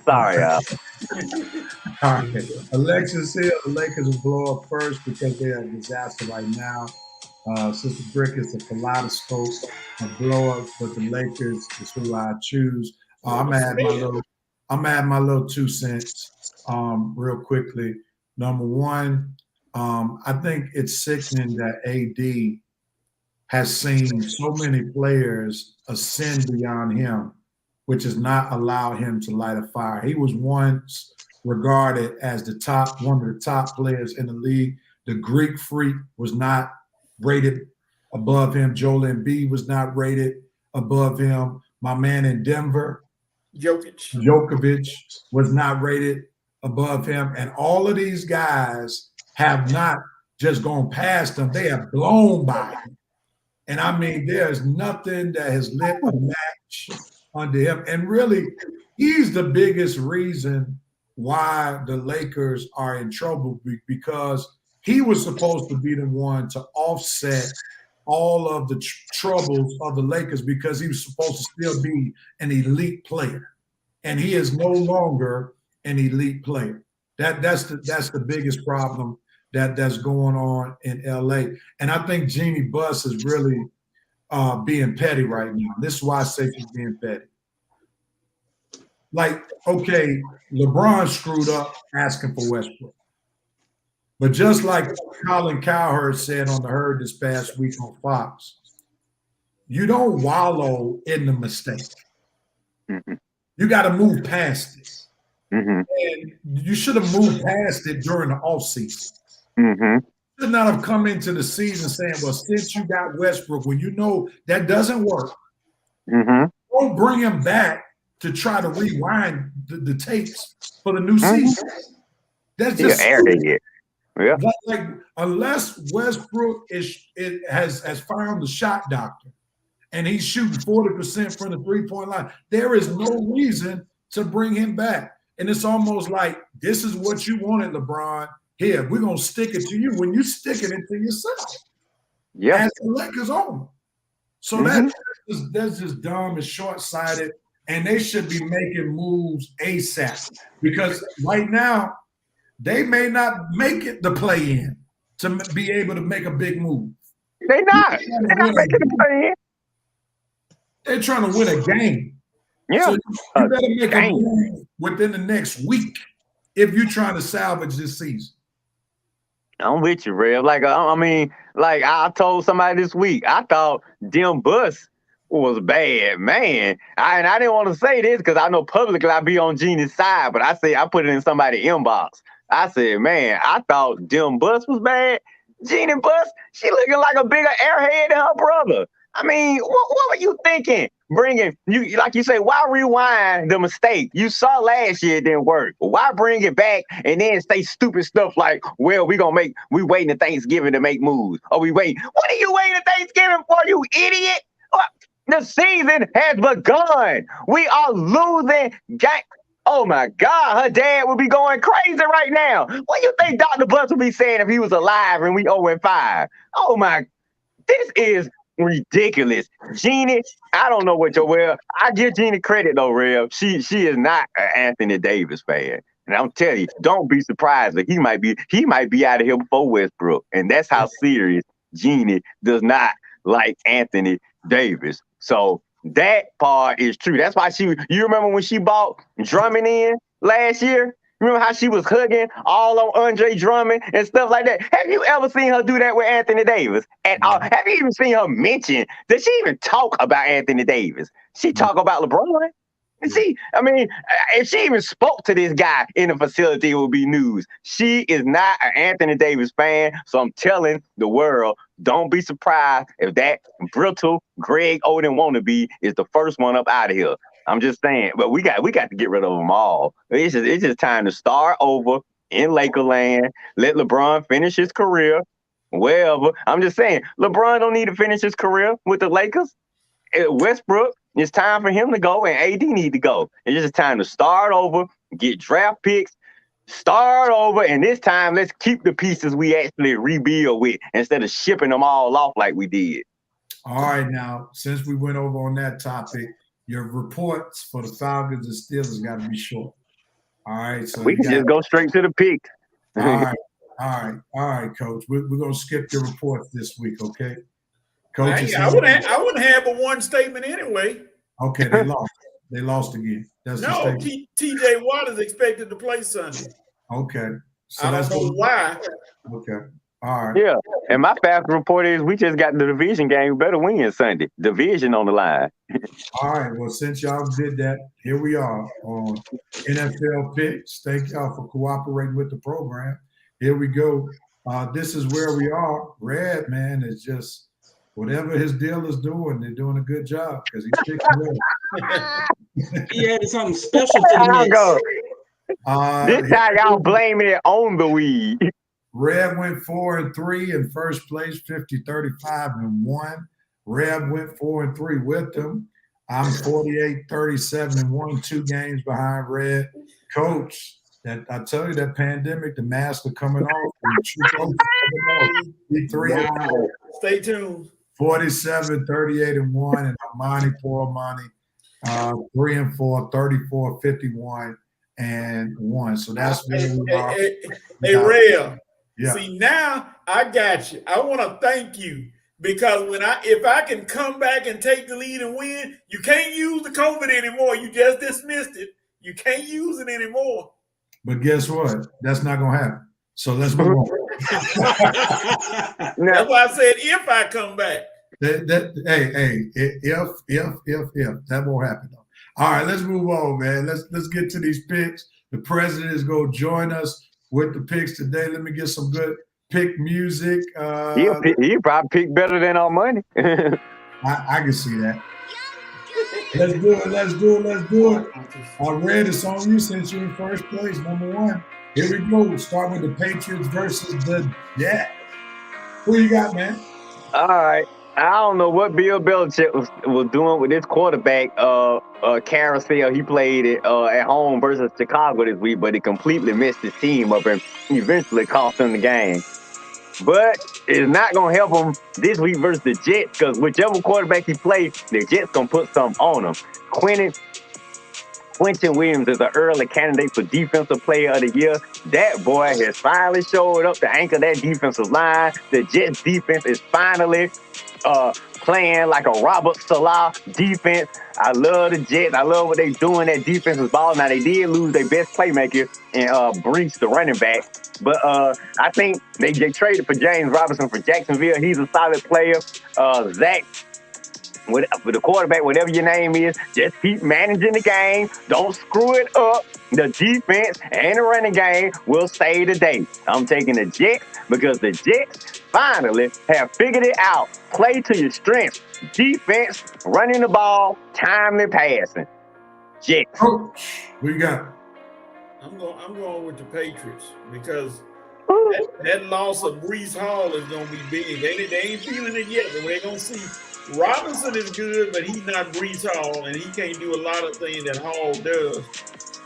Sorry, All right. Alexis said the Lakers will blow up first because they're a disaster right now. Sister Brick is a kaleidoscope of blow up, but the Lakers is who I choose. I'm add my little 2 cents real quickly. Number one, I think it's sickening that AD has seen so many players ascend beyond him, which has not allowed him to light a fire. He was once regarded as one of the top players in the league. The Greek Freak was not rated above him. Joel Embiid was not rated above him. My man in Denver, Jokic was not rated above him. And all of these guys have not just gone past him. They have blown by him. And I mean, there's nothing that has lit a match under him. And really, he's the biggest reason why the Lakers are in trouble because he was supposed to be the one to offset all of the troubles of the Lakers because he was supposed to still be an elite player. And he is no longer an elite player. That's the biggest problem that's going on in LA. And I think Jeannie Buss is really being petty right now. This is why I say she's being petty. Like, okay, LeBron screwed up asking for Westbrook. But just like Colin Cowherd said on the Herd this past week on Fox, you don't wallow in the mistake. Mm-hmm. You got to move past it. Mm-hmm. And you should have moved past it during the offseason. Mm-hmm. Should not have come into the season saying, well, since you got Westbrook, when you know that doesn't work, don't bring him back to try to rewind the tapes for the new season. That's just yeah. Like unless Westbrook has found the shot doctor and he's shooting 40% from the 3-point line, there is no reason to bring him back. And it's almost like this is what you wanted, LeBron. Here, we're gonna stick it to you when you sticking it to yourself. Yeah, as the Lakers own. So that's just dumb and short-sighted, and they should be making moves ASAP because right now they may not make it the play-in to be able to make a big move. They're not making the play-in. They're trying to win a game. Yeah, so you better make a move within the next week if you're trying to salvage this season. I'm with you, Rev. Like, I mean, like I told somebody this week, I thought Dim Buss was bad, man. I didn't want to say this because I know publicly I be on Jeannie's side, but I put it in somebody's inbox. I said, man, I thought Dim Buss was bad. Jeannie Buss, she looking like a bigger airhead than her brother. I mean, what were you thinking? Bringing you, like you say, why rewind the mistake? You saw last year it didn't work. Why bring it back and then say stupid stuff like, well, we waiting to Thanksgiving to make moves. Or we wait. What are you waiting to Thanksgiving for, you idiot? The season has begun. We are losing. Oh my God, her dad would be going crazy right now. What do you think Dr. Butts would be saying if he was alive and we 0-5? Oh my, this is ridiculous. Jeannie, I don't know what your I give Jeannie credit though, Rev. She is not an Anthony Davis fan. And I'm telling you, don't be surprised that he might be out of here before Westbrook. And that's how serious Jeannie does not like Anthony Davis. So that part is true. That's why you remember when she bought Drummond in last year? Remember how she was hugging all on Andre Drummond and stuff like that? Have you ever seen her do that with Anthony Davis at all? Have you even seen her mention? Does she even talk about Anthony Davis? She talk about LeBron. And if she even spoke to this guy in the facility, it would be news. She is not an Anthony Davis fan, so I'm telling the world, don't be surprised if that brittle Greg Oden wannabe is the first one up out of here. I'm just saying, but we got to get rid of them all. It's just time to start over in Lakerland. Let LeBron finish his career wherever. I'm just saying, LeBron don't need to finish his career with the Lakers. Westbrook, it's time for him to go, and AD need to go. It's just time to start over, get draft picks, start over, and this time let's keep the pieces we actually rebuild with instead of shipping them all off like we did. All right, now, since we went over on that topic, your reports for the Falcons and Steelers got to be short. All right, so we can just go straight to the picks. All right, Coach. We're gonna skip your reports this week, okay? Coach, I wouldn't have but one statement anyway. Okay, they lost. They lost again. That's no, TJ Watt is expected to play Sunday. Okay, so I don't know why. Okay. All right. Yeah, and my fast report is we just got the division game. We better win Sunday. Division on the line. All right. Well, since y'all did that, here we are on NFL Picks. Thank y'all for cooperating with the program. Here we go. This is where we are. Red, man, is just whatever his deal is doing, they're doing a good job because he's picking it. He added something special to the mix. This time y'all blaming it on the weed. Reb went 4-3 in first place, 50-35-1. Reb went 4-3 with them. I'm 48-37-1, 2 games behind Red. Coach, that I tell you, that pandemic, the masks are coming off. Wow. Stay tuned. 47-38-1, and Armani, poor Armani, 3-4, 34-51-1. So that's where we are. Hey, Reb. Yeah. See, now I got you. I want to thank you because if I can come back and take the lead and win, you can't use the COVID anymore. You just dismissed it. You can't use it anymore. But guess what? That's not going to happen. So let's move on. That's why I said if I come back. If that won't happen though. All right, let's move on, man. Let's get to these picks. The president is going to join us with the picks today. Let me get some good pick music. He'll probably pick better than our money. I can see that. Let's do it. Red, it's on you since you're in first place, number 1. Here we go. We'll start with the Patriots versus the Jets. Who you got, man? All right. I don't know what Bill Belichick was doing with this quarterback carousel. He played it at home versus Chicago this week, but it completely messed his team up and eventually cost him the game. But it's not going to help him this week versus the Jets because whichever quarterback he plays, the Jets going to put something on him. Quentin Williams is an early candidate for Defensive Player of the Year. That boy has finally showed up to anchor that defensive line. The Jets defense is finally playing like a Robert Salah defense. I love the Jets. I love what they're doing. That defensive ball. Now, they did lose their best playmaker and Breach, the running back. But I think they traded for James Robinson for Jacksonville. He's a solid player. Zach, with the quarterback, whatever your name is, just keep managing the game. Don't screw it up. The defense and the running game will save the day. I'm taking the Jets because the Jets finally have figured it out. Play to your strengths. Defense, running the ball, timely passing. Jets. Coach, what you got? I'm going with the Patriots because that loss of Breece Hall is going to be big. They ain't feeling it yet, but they're going to see. Robinson is good, but he's not Breece Hall, and he can't do a lot of things that Hall does.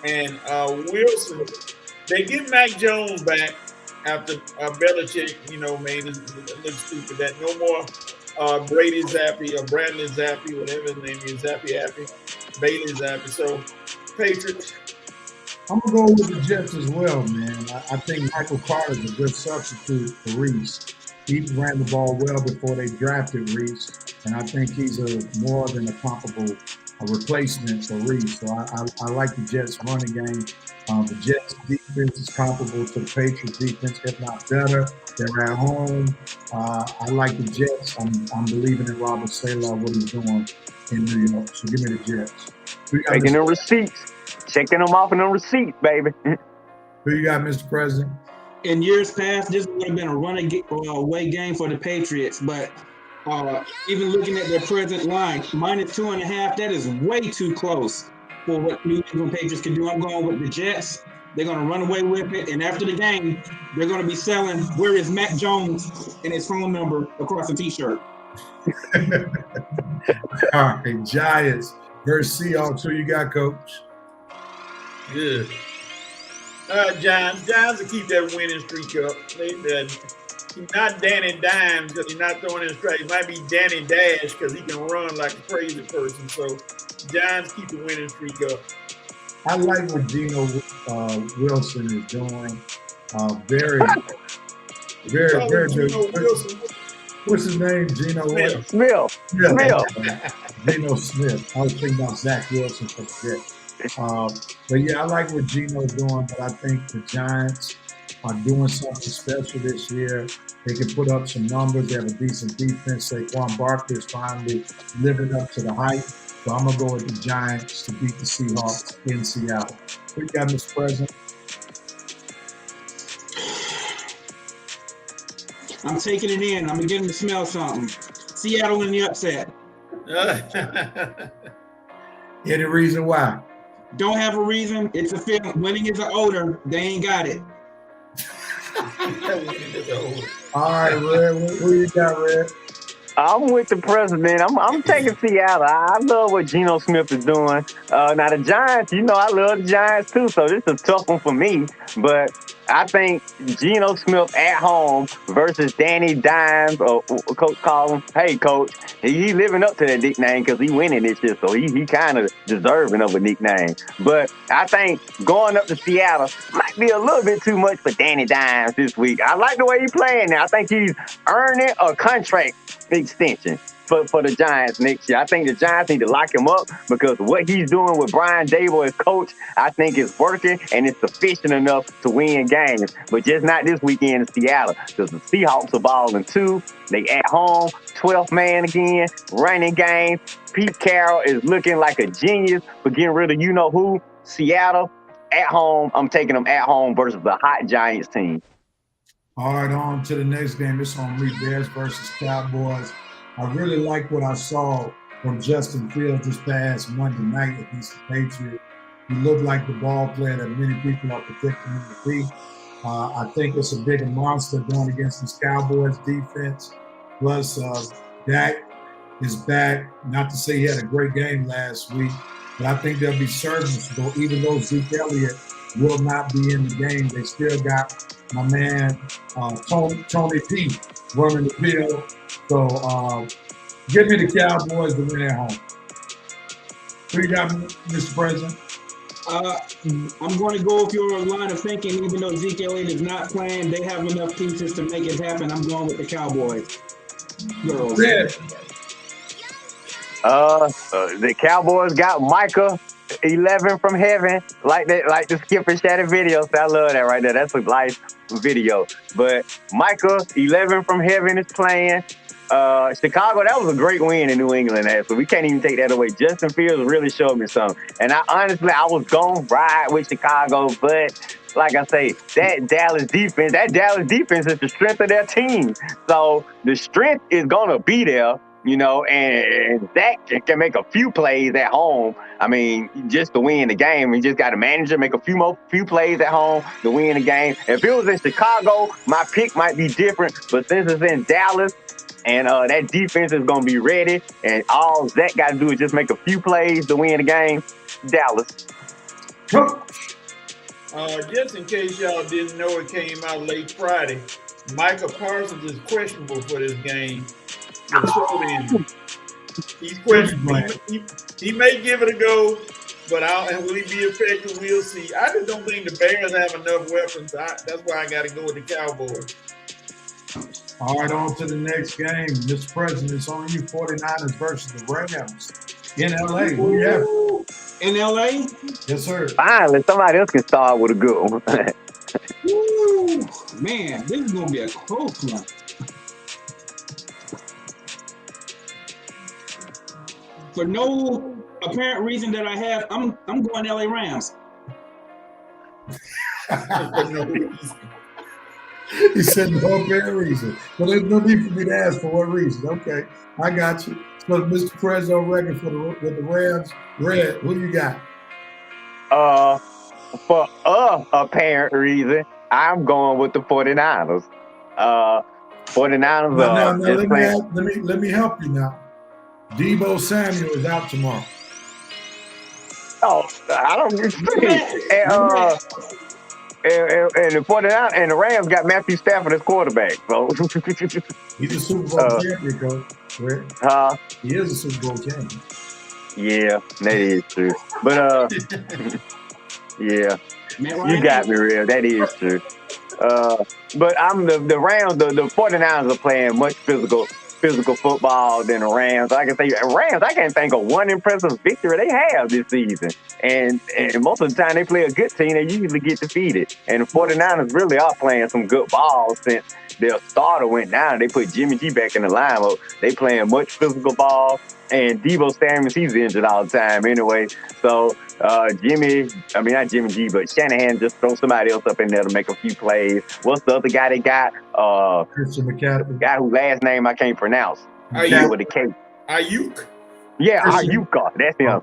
And Wilson, they get Mac Jones back after Belichick, made it look stupid. That no more Brady Zappi or Bradley Zappi, whatever his name is, Zappi Appy, Bailey Zappi. So Patriots. I'm gonna go with the Jets as well, man. I think Michael Carter's a good substitute for Reese. He ran the ball well before they drafted Reese, and I think he's more than a comparable replacement for Reese. So I like the Jets running game. The Jets defense is comparable to the Patriots defense, if not better. They're at home. I like the Jets. I'm believing in Robert Saleh, what he's doing in New York. So give me the Jets. Taking the receipts. Checking them off in the receipts, baby. Who you got, Mr. President? In years past, this would have been a runaway game for the Patriots, but even looking at their present line, -2.5, that is way too close for what New England Patriots can do. I'm going with the Jets. They're going to run away with it, and after the game, they're going to be selling "Where is Mac Jones" and his phone number across a T-shirt. All right, Giants versus Seahawks. Who you got, Coach? Good. Giants will keep that winning streak up. He's not Danny Dimes because he's not throwing in straight. He might be Danny Dash because he can run like a crazy person. So Giants keep the winning streak up. I like what Geno Wilson is doing. Very good. What's his name? Geno Smith. Geno Smith. I was thinking about Zach Wilson for the Jets. But yeah, I like what Geno's doing, but I think the Giants are doing something special this year. They can put up some numbers. They have a decent defense. Saquon Barkley is finally living up to the hype. So I'm going to go with the Giants to beat the Seahawks in Seattle. Who you got, Mr. President? I'm taking it in. I'm beginning to smell something. Seattle in the upset. Any reason why? Don't have a reason. It's a feeling. Winning is an odor. They ain't got it. All right, Red. Who you got, Red? I'm with the president. I'm taking Seattle. I love what Geno Smith is doing. Now the Giants, I love the Giants too. So this is a tough one for me. But I think Geno Smith at home versus Danny Dimes, or Coach call him, hey Coach, he living up to that nickname because he winning this year. So he kind of deserving of a nickname. But I think going up to Seattle might be a little bit too much for Danny Dimes this week. I like the way he's playing now. I think he's earning a contract extension for the Giants next year. I think the Giants need to lock him up because what he's doing with Brian Dable as coach, I think is working and it's sufficient enough to win games. But just not this weekend in Seattle because the Seahawks are balling too. They at home, 12th man again, running game. Pete Carroll is looking like a genius for getting rid of you-know-who. Seattle at home. I'm taking them at home versus the hot Giants team. All right, on to the next game. It's on me, Bears versus Cowboys. I really like what I saw from Justin Fields this past Monday night against the Patriots. He looked like the ball player that many people are predicting him to be. I think it's a bigger monster going against this Cowboys defense. Plus, Dak is back. Not to say he had a great game last week, but I think they'll be serviceable. Even though Zeke Elliott will not be in the game, they still got my man Tony P running the field. So give me the Cowboys to win at home. Who you got, Mr. President? I'm going to go with your line of thinking. Even though Zeke Elliott is not playing, they have enough pieces to make it happen. I'm going with the Cowboys. Girls. The Cowboys got Micah 11 from heaven, like the Skip and Shatter video. So I love that right there. That's a nice video. But Micah 11 from heaven is playing. Chicago, that was a great win in New England, so we can't even take that away. Justin Fields really showed me something. And I was going to ride with Chicago, but like I say, that Dallas defense is the strength of their team. So the strength is going to be there, and Dak can make a few plays at home. I mean, just to win the game, we just got to manage it, make a few plays at home to win the game. If it was in Chicago, my pick might be different, but since it's in Dallas, and that defense is going to be ready, and all Zach got to do is just make a few plays to win the game. Dallas. Coach. Just in case y'all didn't know, it came out late Friday. Michael Parsons is questionable for this game with shoulder injury. He's questionable. He may give it a go, but will he be effective? We'll see. I just don't think the Bears have enough weapons. That's why I got to go with the Cowboys. All right, on to the next game. Mr. President, it's on you. 49ers versus the Rams in LA. Who you have? In LA? Yes, sir. Finally, somebody else can start with a good one. Woo! Man, this is going to be a close one. For no apparent reason that I have, I'm going LA Rams. He said no apparent reason. Well, there's no need for me to ask for what reason. Okay, I got you. So, Mr. Prez on record with the Rams. Red, what do you got? For apparent reason, I'm going with the 49ers. 49ers now, let me help you now. Deebo Samuel is out tomorrow. Oh, I don't get and the 49ers and the Rams got Matthew Stafford as quarterback. So he's a Super Bowl champion, Coach. He is a Super Bowl champion. Yeah, that is true. But yeah, you got me real. That is true. But I'm the Rams. The 49ers are playing much physical football than the Rams. Like I say, Rams, I can't think of one impressive victory they have this season. And most of the time they play a good team, they usually get defeated. And the 49ers really are playing some good ball since their starter went down. They put Jimmy G back in the lineup. They playing much physical ball. And Deebo Samuel, he's injured all the time anyway. So not Jimmy G, but Shanahan just throw somebody else up in there to make a few plays. What's the other guy they got? Christian McCaffrey. The guy whose last name I can't pronounce. With a K. Ayuk? Yeah, Ayuk. That's him.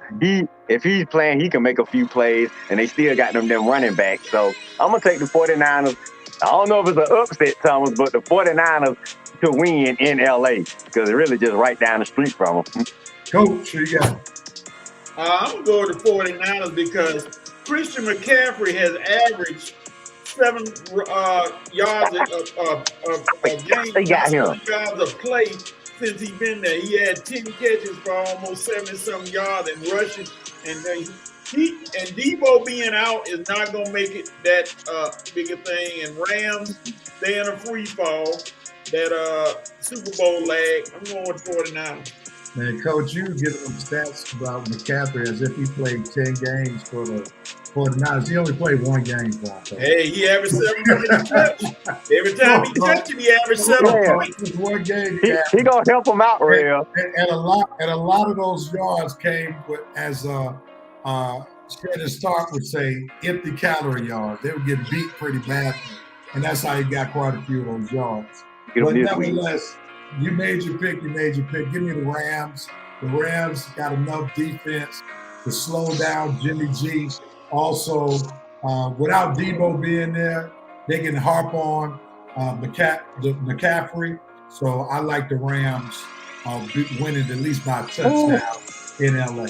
If he's playing, he can make a few plays, and they still got them running back. So I'm going to take the 49ers. I don't know if it's an upset, Thomas, but the 49ers to win in LA because it's really just right down the street from them. Coach, who you got? I'm going to go with the 49ers because Christian McCaffrey has averaged 7 yards a game. They got him. 7 yards of play since he's been there. He had 10 catches for almost 70-something yards and rushing. And Deebo being out is not going to make it that big a thing. And Rams, they're in a free fall. That Super Bowl lag. I'm going with 49ers. Man, Coach, you giving them stats about McCaffrey as if he played 10 games for the 49ers. He only played 1 game for them. Hey, he averaged 7 points. Every time he touched him, he averaged 7 points. 1 game. He gonna help him out, real. And a lot of those yards came with, as Shannon Stark would say, empty calorie yards. They were getting beat pretty badly, and that's how he got quite a few of those yards. But nevertheless, you made your pick. Give me the Rams. The Rams got enough defense to slow down Jimmy G. Also, without Deebo being there, they can harp on McCaffrey. So I like the Rams winning at least by a touchdown in LA.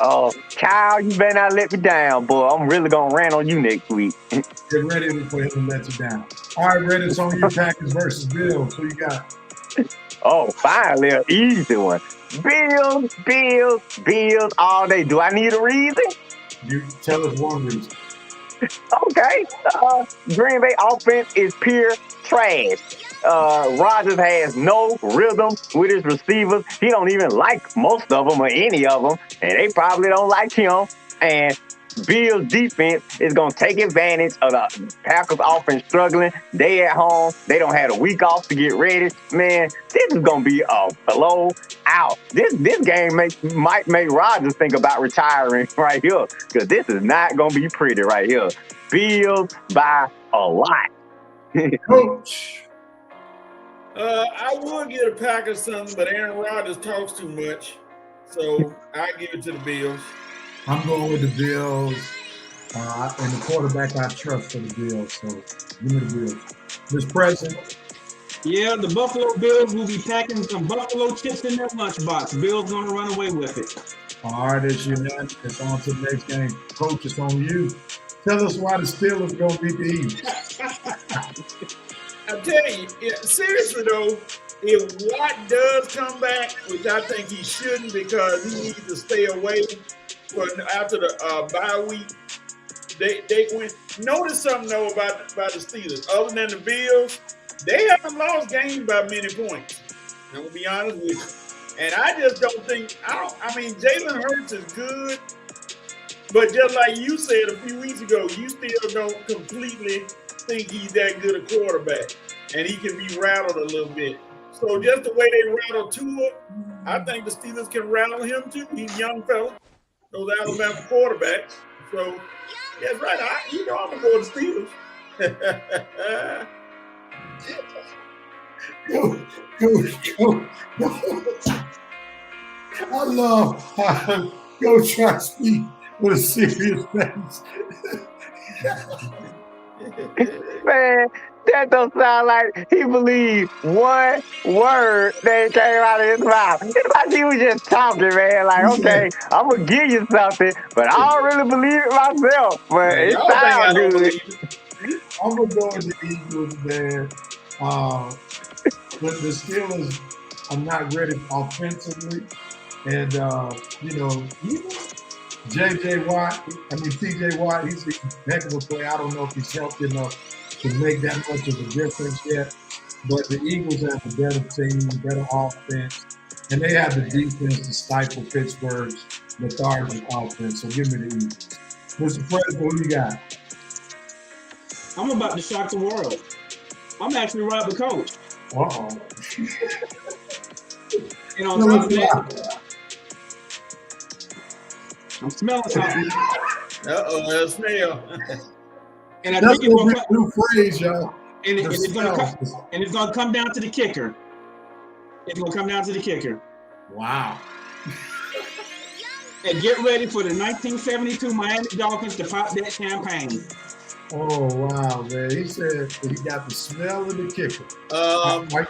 Oh, Kyle, you better not let me down, boy. I'm really going to rant on you next week. Get ready for him to let you down. All right, Red, it's on you. Packers versus Bills. Who you got? Oh, finally, an easy one. Bills all day. Do I need a reason? You tell us one reason. Okay. Green Bay offense is pure trash. Rodgers has no rhythm with his receivers. He don't even like most of them or any of them, and they probably don't like him. And Bills defense is going to take advantage of the Packers offense struggling. They at home. They don't have a week off to get ready. Man, this is going to be a blowout. This game might make Rodgers think about retiring right here because this is not going to be pretty right here. Bills by a lot. Coach. I would give the Packers something, but Aaron Rodgers talks too much. So I give it to the Bills. I'm going with the Bills. And the quarterback I trust for the Bills. So give me the Bills. Mr. President. Yeah, the Buffalo Bills will be packing some buffalo chips in their lunchbox. Bills going to run away with it. All right, it's unanimous. It's on to the next game. Coach, it's on you. Tell us why the Steelers going to beat the Eagles. I tell you, seriously though, if Watt does come back, which I think he shouldn't because he needs to stay away after the bye week, they went. Notice something though about the Steelers. Other than the Bills, they haven't lost games by many points. I'm gonna be honest with you. And I just don't think I mean Jalen Hurts is good, but just like you said a few weeks ago, you still don't completely think he's that good a quarterback, and he can be rattled a little bit. So just the way they rattle Tua, I think the Steelers can rattle him too. He's a young fella, those Alabama quarterbacks. So that's right. I'm gonna go with the Steelers. Go. I love how Coach try to speak with a serious face. Man, that don't sound like he believed one word that came out of his mouth. It's like he was just talking, man. Like, okay, I'm gonna give you something, but I don't really believe it myself. But it sounds good. I'm gonna go with the Eagles, man. But the Steelers are not ready offensively, and TJ Watt, he's a heck of a player. I don't know if he's healthy enough to make that much of a difference yet. But the Eagles have a better team, better offense, and they have the defense to stifle Pittsburgh's lethargic offense. So give me the Eagles. Mr. Prez, who you got? I'm about to shock the world. I'm actually right with Coach. Uh-oh. And on top of that, I'm smelling something. Uh-oh, smell. And I think it's going to new phrase, y'all. And it's going to come down to the kicker. It's going to come down to the kicker. Wow. And get ready for the 1972 Miami Dolphins to pop that champagne. Oh, wow, man. He said he got the smell of the kicker.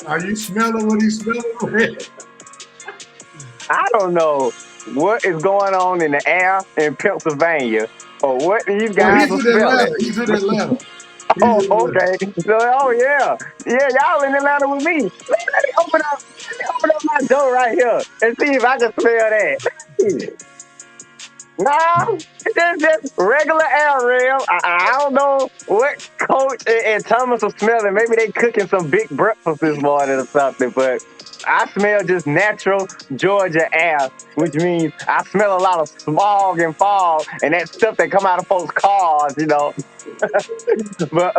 Are you smelling what he's smelling? I don't know what is going on in the air in Pennsylvania or what these guys are smelling. He's in Atlanta. Okay. So, yeah, y'all in Atlanta with me. Let me open up my door right here and see if I can smell that. No, it's just regular air, Real. I don't know what Coach and Thomas are smelling. Maybe they cooking some big breakfast this morning or something, but I smell just natural Georgia air, which means I smell a lot of smog and fog and that stuff that come out of folks' cars, But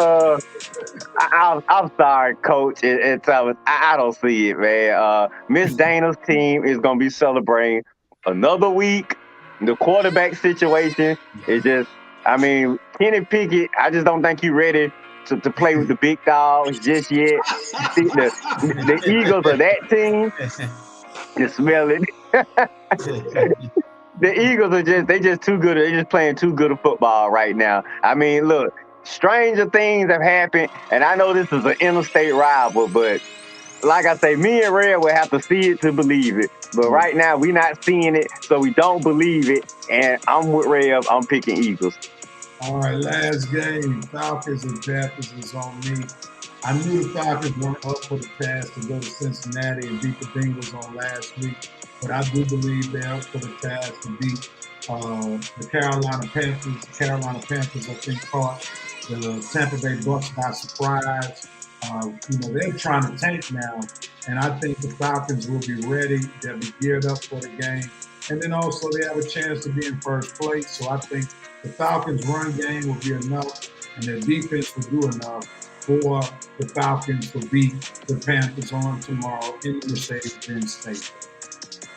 I'm sorry, Coach and Thomas. I don't see it, man. Miss Dana's team is gonna be celebrating another week. The quarterback situation is just, Kenny Pickett, I just don't think he's ready to play with the big dogs just yet. The Eagles are that team. You smell it. The Eagles are just too good. They're just playing too good of football right now. Look, stranger things have happened, and I know this is an interstate rival, but like I say, me and Red will have to see it to believe it. But right now, we're not seeing it, so we don't believe it. And I'm with Rev. I'm picking Eagles. All right, last game. Falcons and Panthers is on me. I knew the Falcons weren't up for the task to go to Cincinnati and beat the Bengals on last week. But I do believe they're up for the task to beat the Carolina Panthers. The Carolina Panthers, I think, caught the Tampa Bay Bucks by surprise. They're trying to tank now, and I think the Falcons will be ready. They'll be geared up for the game. And then also they have a chance to be in first place. So I think the Falcons' run game will be enough, and their defense will do enough for the Falcons to beat the Panthers on tomorrow in the Mercedes-Benz Stadium.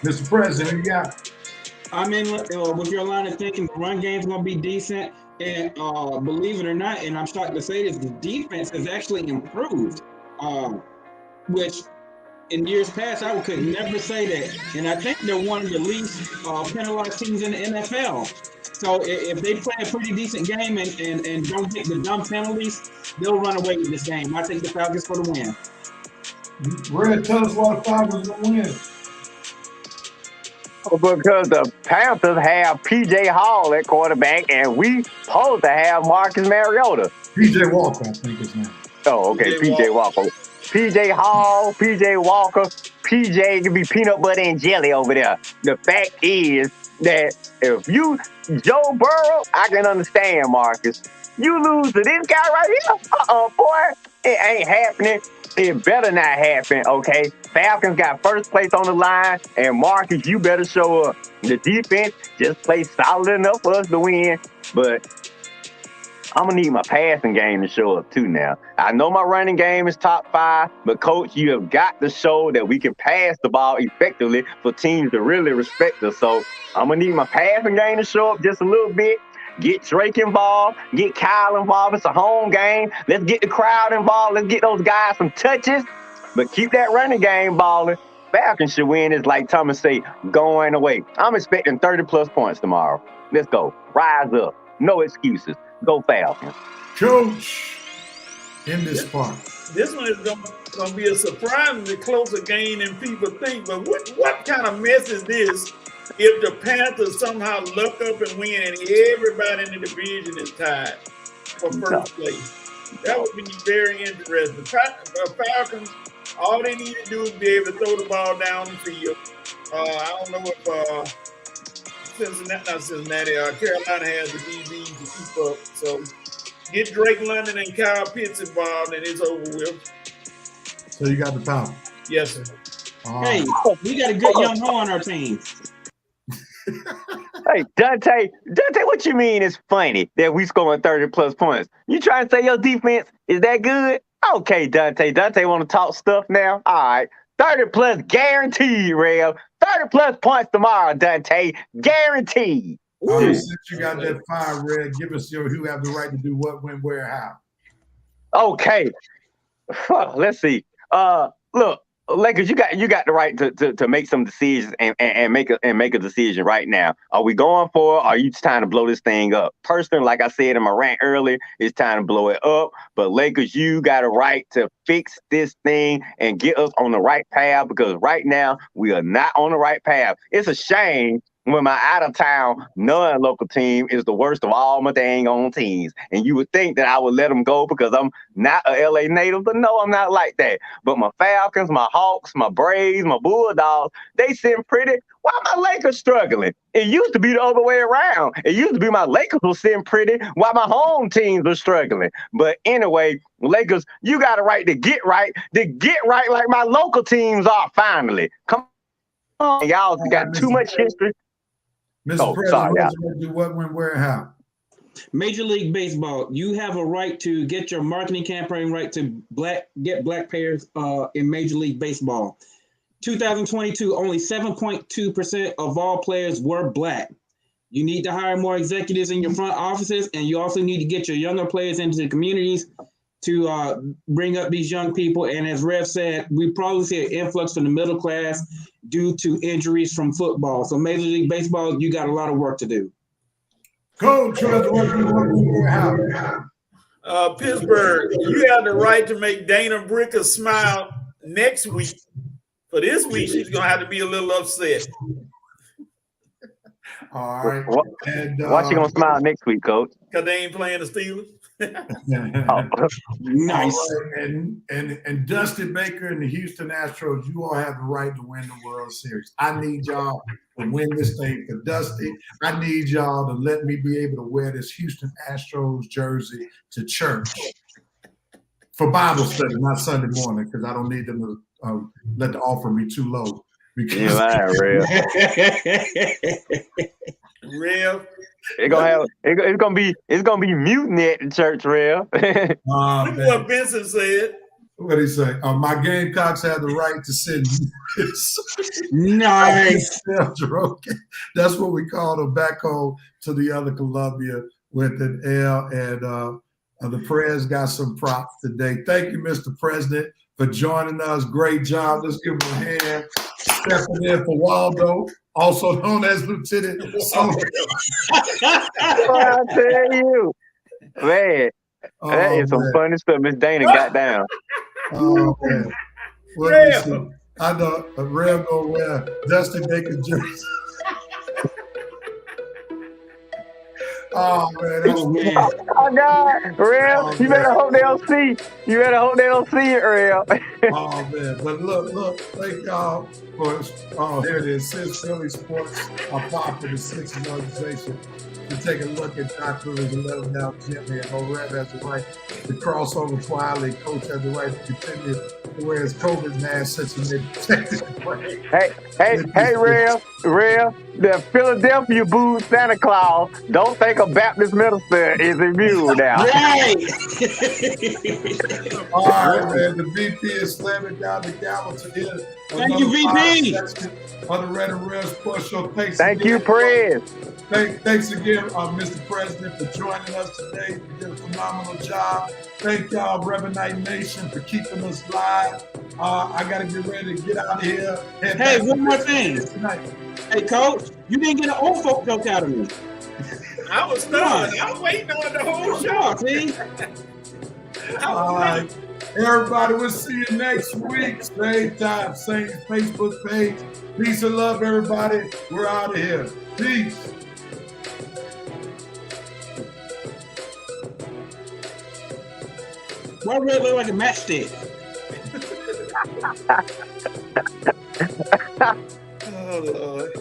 Mr. President, who you got? I'm in with your line of thinking. The run game's going to be decent. And believe it or not, and I'm starting to say this, the defense has actually improved, which in years past I could never say that. And I think they're one of the least penalized teams in the NFL. So if they play a pretty decent game and don't get the dumb penalties, they'll run away with this game. I take the Falcons for the win. Red, tell us why the Falcons will win. Because the Panthers have P.J. Hall at quarterback, and we supposed to have Marcus Mariota. P.J. Walker, I think his name. Oh, okay, P.J. Walker. P.J. Hall, P.J. Walker, P.J. can be peanut butter and jelly over there. The fact is that if you, Joe Burrow, I can understand, Marcus. You lose to this guy right here, boy, it ain't happening. It better not happen, okay? Falcons got first place on the line, and Marcus, you better show up. The defense just plays solid enough for us to win, but I'm going to need my passing game to show up too now. I know my running game is top 5, but, Coach, you have got to show that we can pass the ball effectively for teams to really respect us. So I'm going to need my passing game to show up just a little bit. Get Drake involved. Get Kyle involved. It's a home game. Let's get the crowd involved. Let's get those guys some touches. But keep that running game balling. Falcons should win. It's like Thomas say, going away. I'm expecting 30-plus points tomorrow. Let's go. Rise up. No excuses. Go Falcons. Coach, in this part. This one is going to be a surprisingly closer game than people think. But what kind of mess is this if the Panthers somehow luck up and win and everybody in the division is tied for first place? That would be very interesting. The Falcons, all they need to do is be able to throw the ball down the field. I don't know if Carolina has the DB to keep up. So get Drake London and Kyle Pitts involved, and it's over with. So you got the Falcons? Yes, sir. Hey, we got a good young hoe on our team. Hey, Dante, what you mean it's funny that we scoring 30-plus points? You trying to say your defense is that good? Okay, Dante want to talk stuff now? All right. 30-plus guaranteed, Rev. 30-plus points tomorrow, Dante. Guaranteed. Since you got that fire, Red, give us who have the right to do what, when, where, how. Okay. Let's see. Look, Lakers, you got the right to make some decisions and make a decision right now. Are we going for it? Or are you just trying to blow this thing up? Personally, like I said in my rant earlier, it's time to blow it up. But Lakers, you got a right to fix this thing and get us on the right path, because right now we are not on the right path. It's a shame when my out-of-town non-local team is the worst of all my dang on teams. And you would think that I would let them go because I'm not a LA native, but no, I'm not like that. But my Falcons, my Hawks, my Braves, my Bulldogs, they sitting pretty. Why my Lakers struggling? It used to be the other way around. It used to be my Lakers were sitting pretty while my home teams were struggling. But anyway, Lakers, you got a right to get right like my local teams are finally. Come on, y'all got too much history. Mr. President, do what, when, where, how? Major League Baseball, you have a right to get your marketing campaign right to get black players in Major League Baseball. 2022, only 7.2% of all players were black. You need to hire more executives in your front offices, and you also need to get your younger players into the communities to bring up these young people. And as Rev said, we probably see an influx from the middle class due to injuries from football. So Major League Baseball, you got a lot of work to do. Coach, Pittsburgh, you have the right to make Dana Bricker smile next week. For this week, she's going to have to be a little upset. All right. Why she going to smile next week, Coach? Because they ain't playing the Steelers. Nice. And Dusty Baker and the Houston Astros, you all have the right to win the World Series. I need y'all to win this thing for Dusty. I need y'all to let me be able to wear this Houston Astros jersey to church for Bible study, not Sunday morning, because I don't need them to let the offer be too low. Because Real. It's gonna be mutiny at the church, Real. Look at what Benson said. What did he say? My Gamecocks have the right to send nice. That's what we call them back home to the other Columbia with an L. And the Prez got some props today. Thank you, Mr. President, for joining us. Great job. Let's give him a hand. Stepping in for Waldo, also known as Lieutenant. I tell you, man, that is some funny stuff Miss Dana got down. Oh man, well, I know Rev gonna wear Dusty Baker jersey. Oh man, that's Oh man. Oh God, Real, you better hope they don't see. You better hope they don't see it, Real. oh man. But look, thank y'all for here it is. Since Philly sports are popular, the Sixers organization to take a look at Doc Rivers and let him down gently, and Rev has the right to cross over quietly. Coach has the right to continue to wear his COVID mask since he made protected break. Hey, Real, the Philadelphia booed Santa Claus. Don't think a Baptist minister is immune now. Right. All right, man. The VP is slamming down the gavel to end. Thank you, VP. On the Red and Real Sports Show. Thank you, Prez. Thanks again, Mr. President, for joining us today. You did a phenomenal job. Thank y'all, Reverend Nation, for keeping us live. I got to get ready to get out of here. Hey, one more thing. Hey, Coach, you didn't get an old folk joke out of me. I was done. I was waiting on the whole show. See? All right. Everybody, we'll see you next week. Same time, same Facebook page. Peace and love, everybody. We're out of here. Peace. Why Red look like a matchstick? Oh, Lord.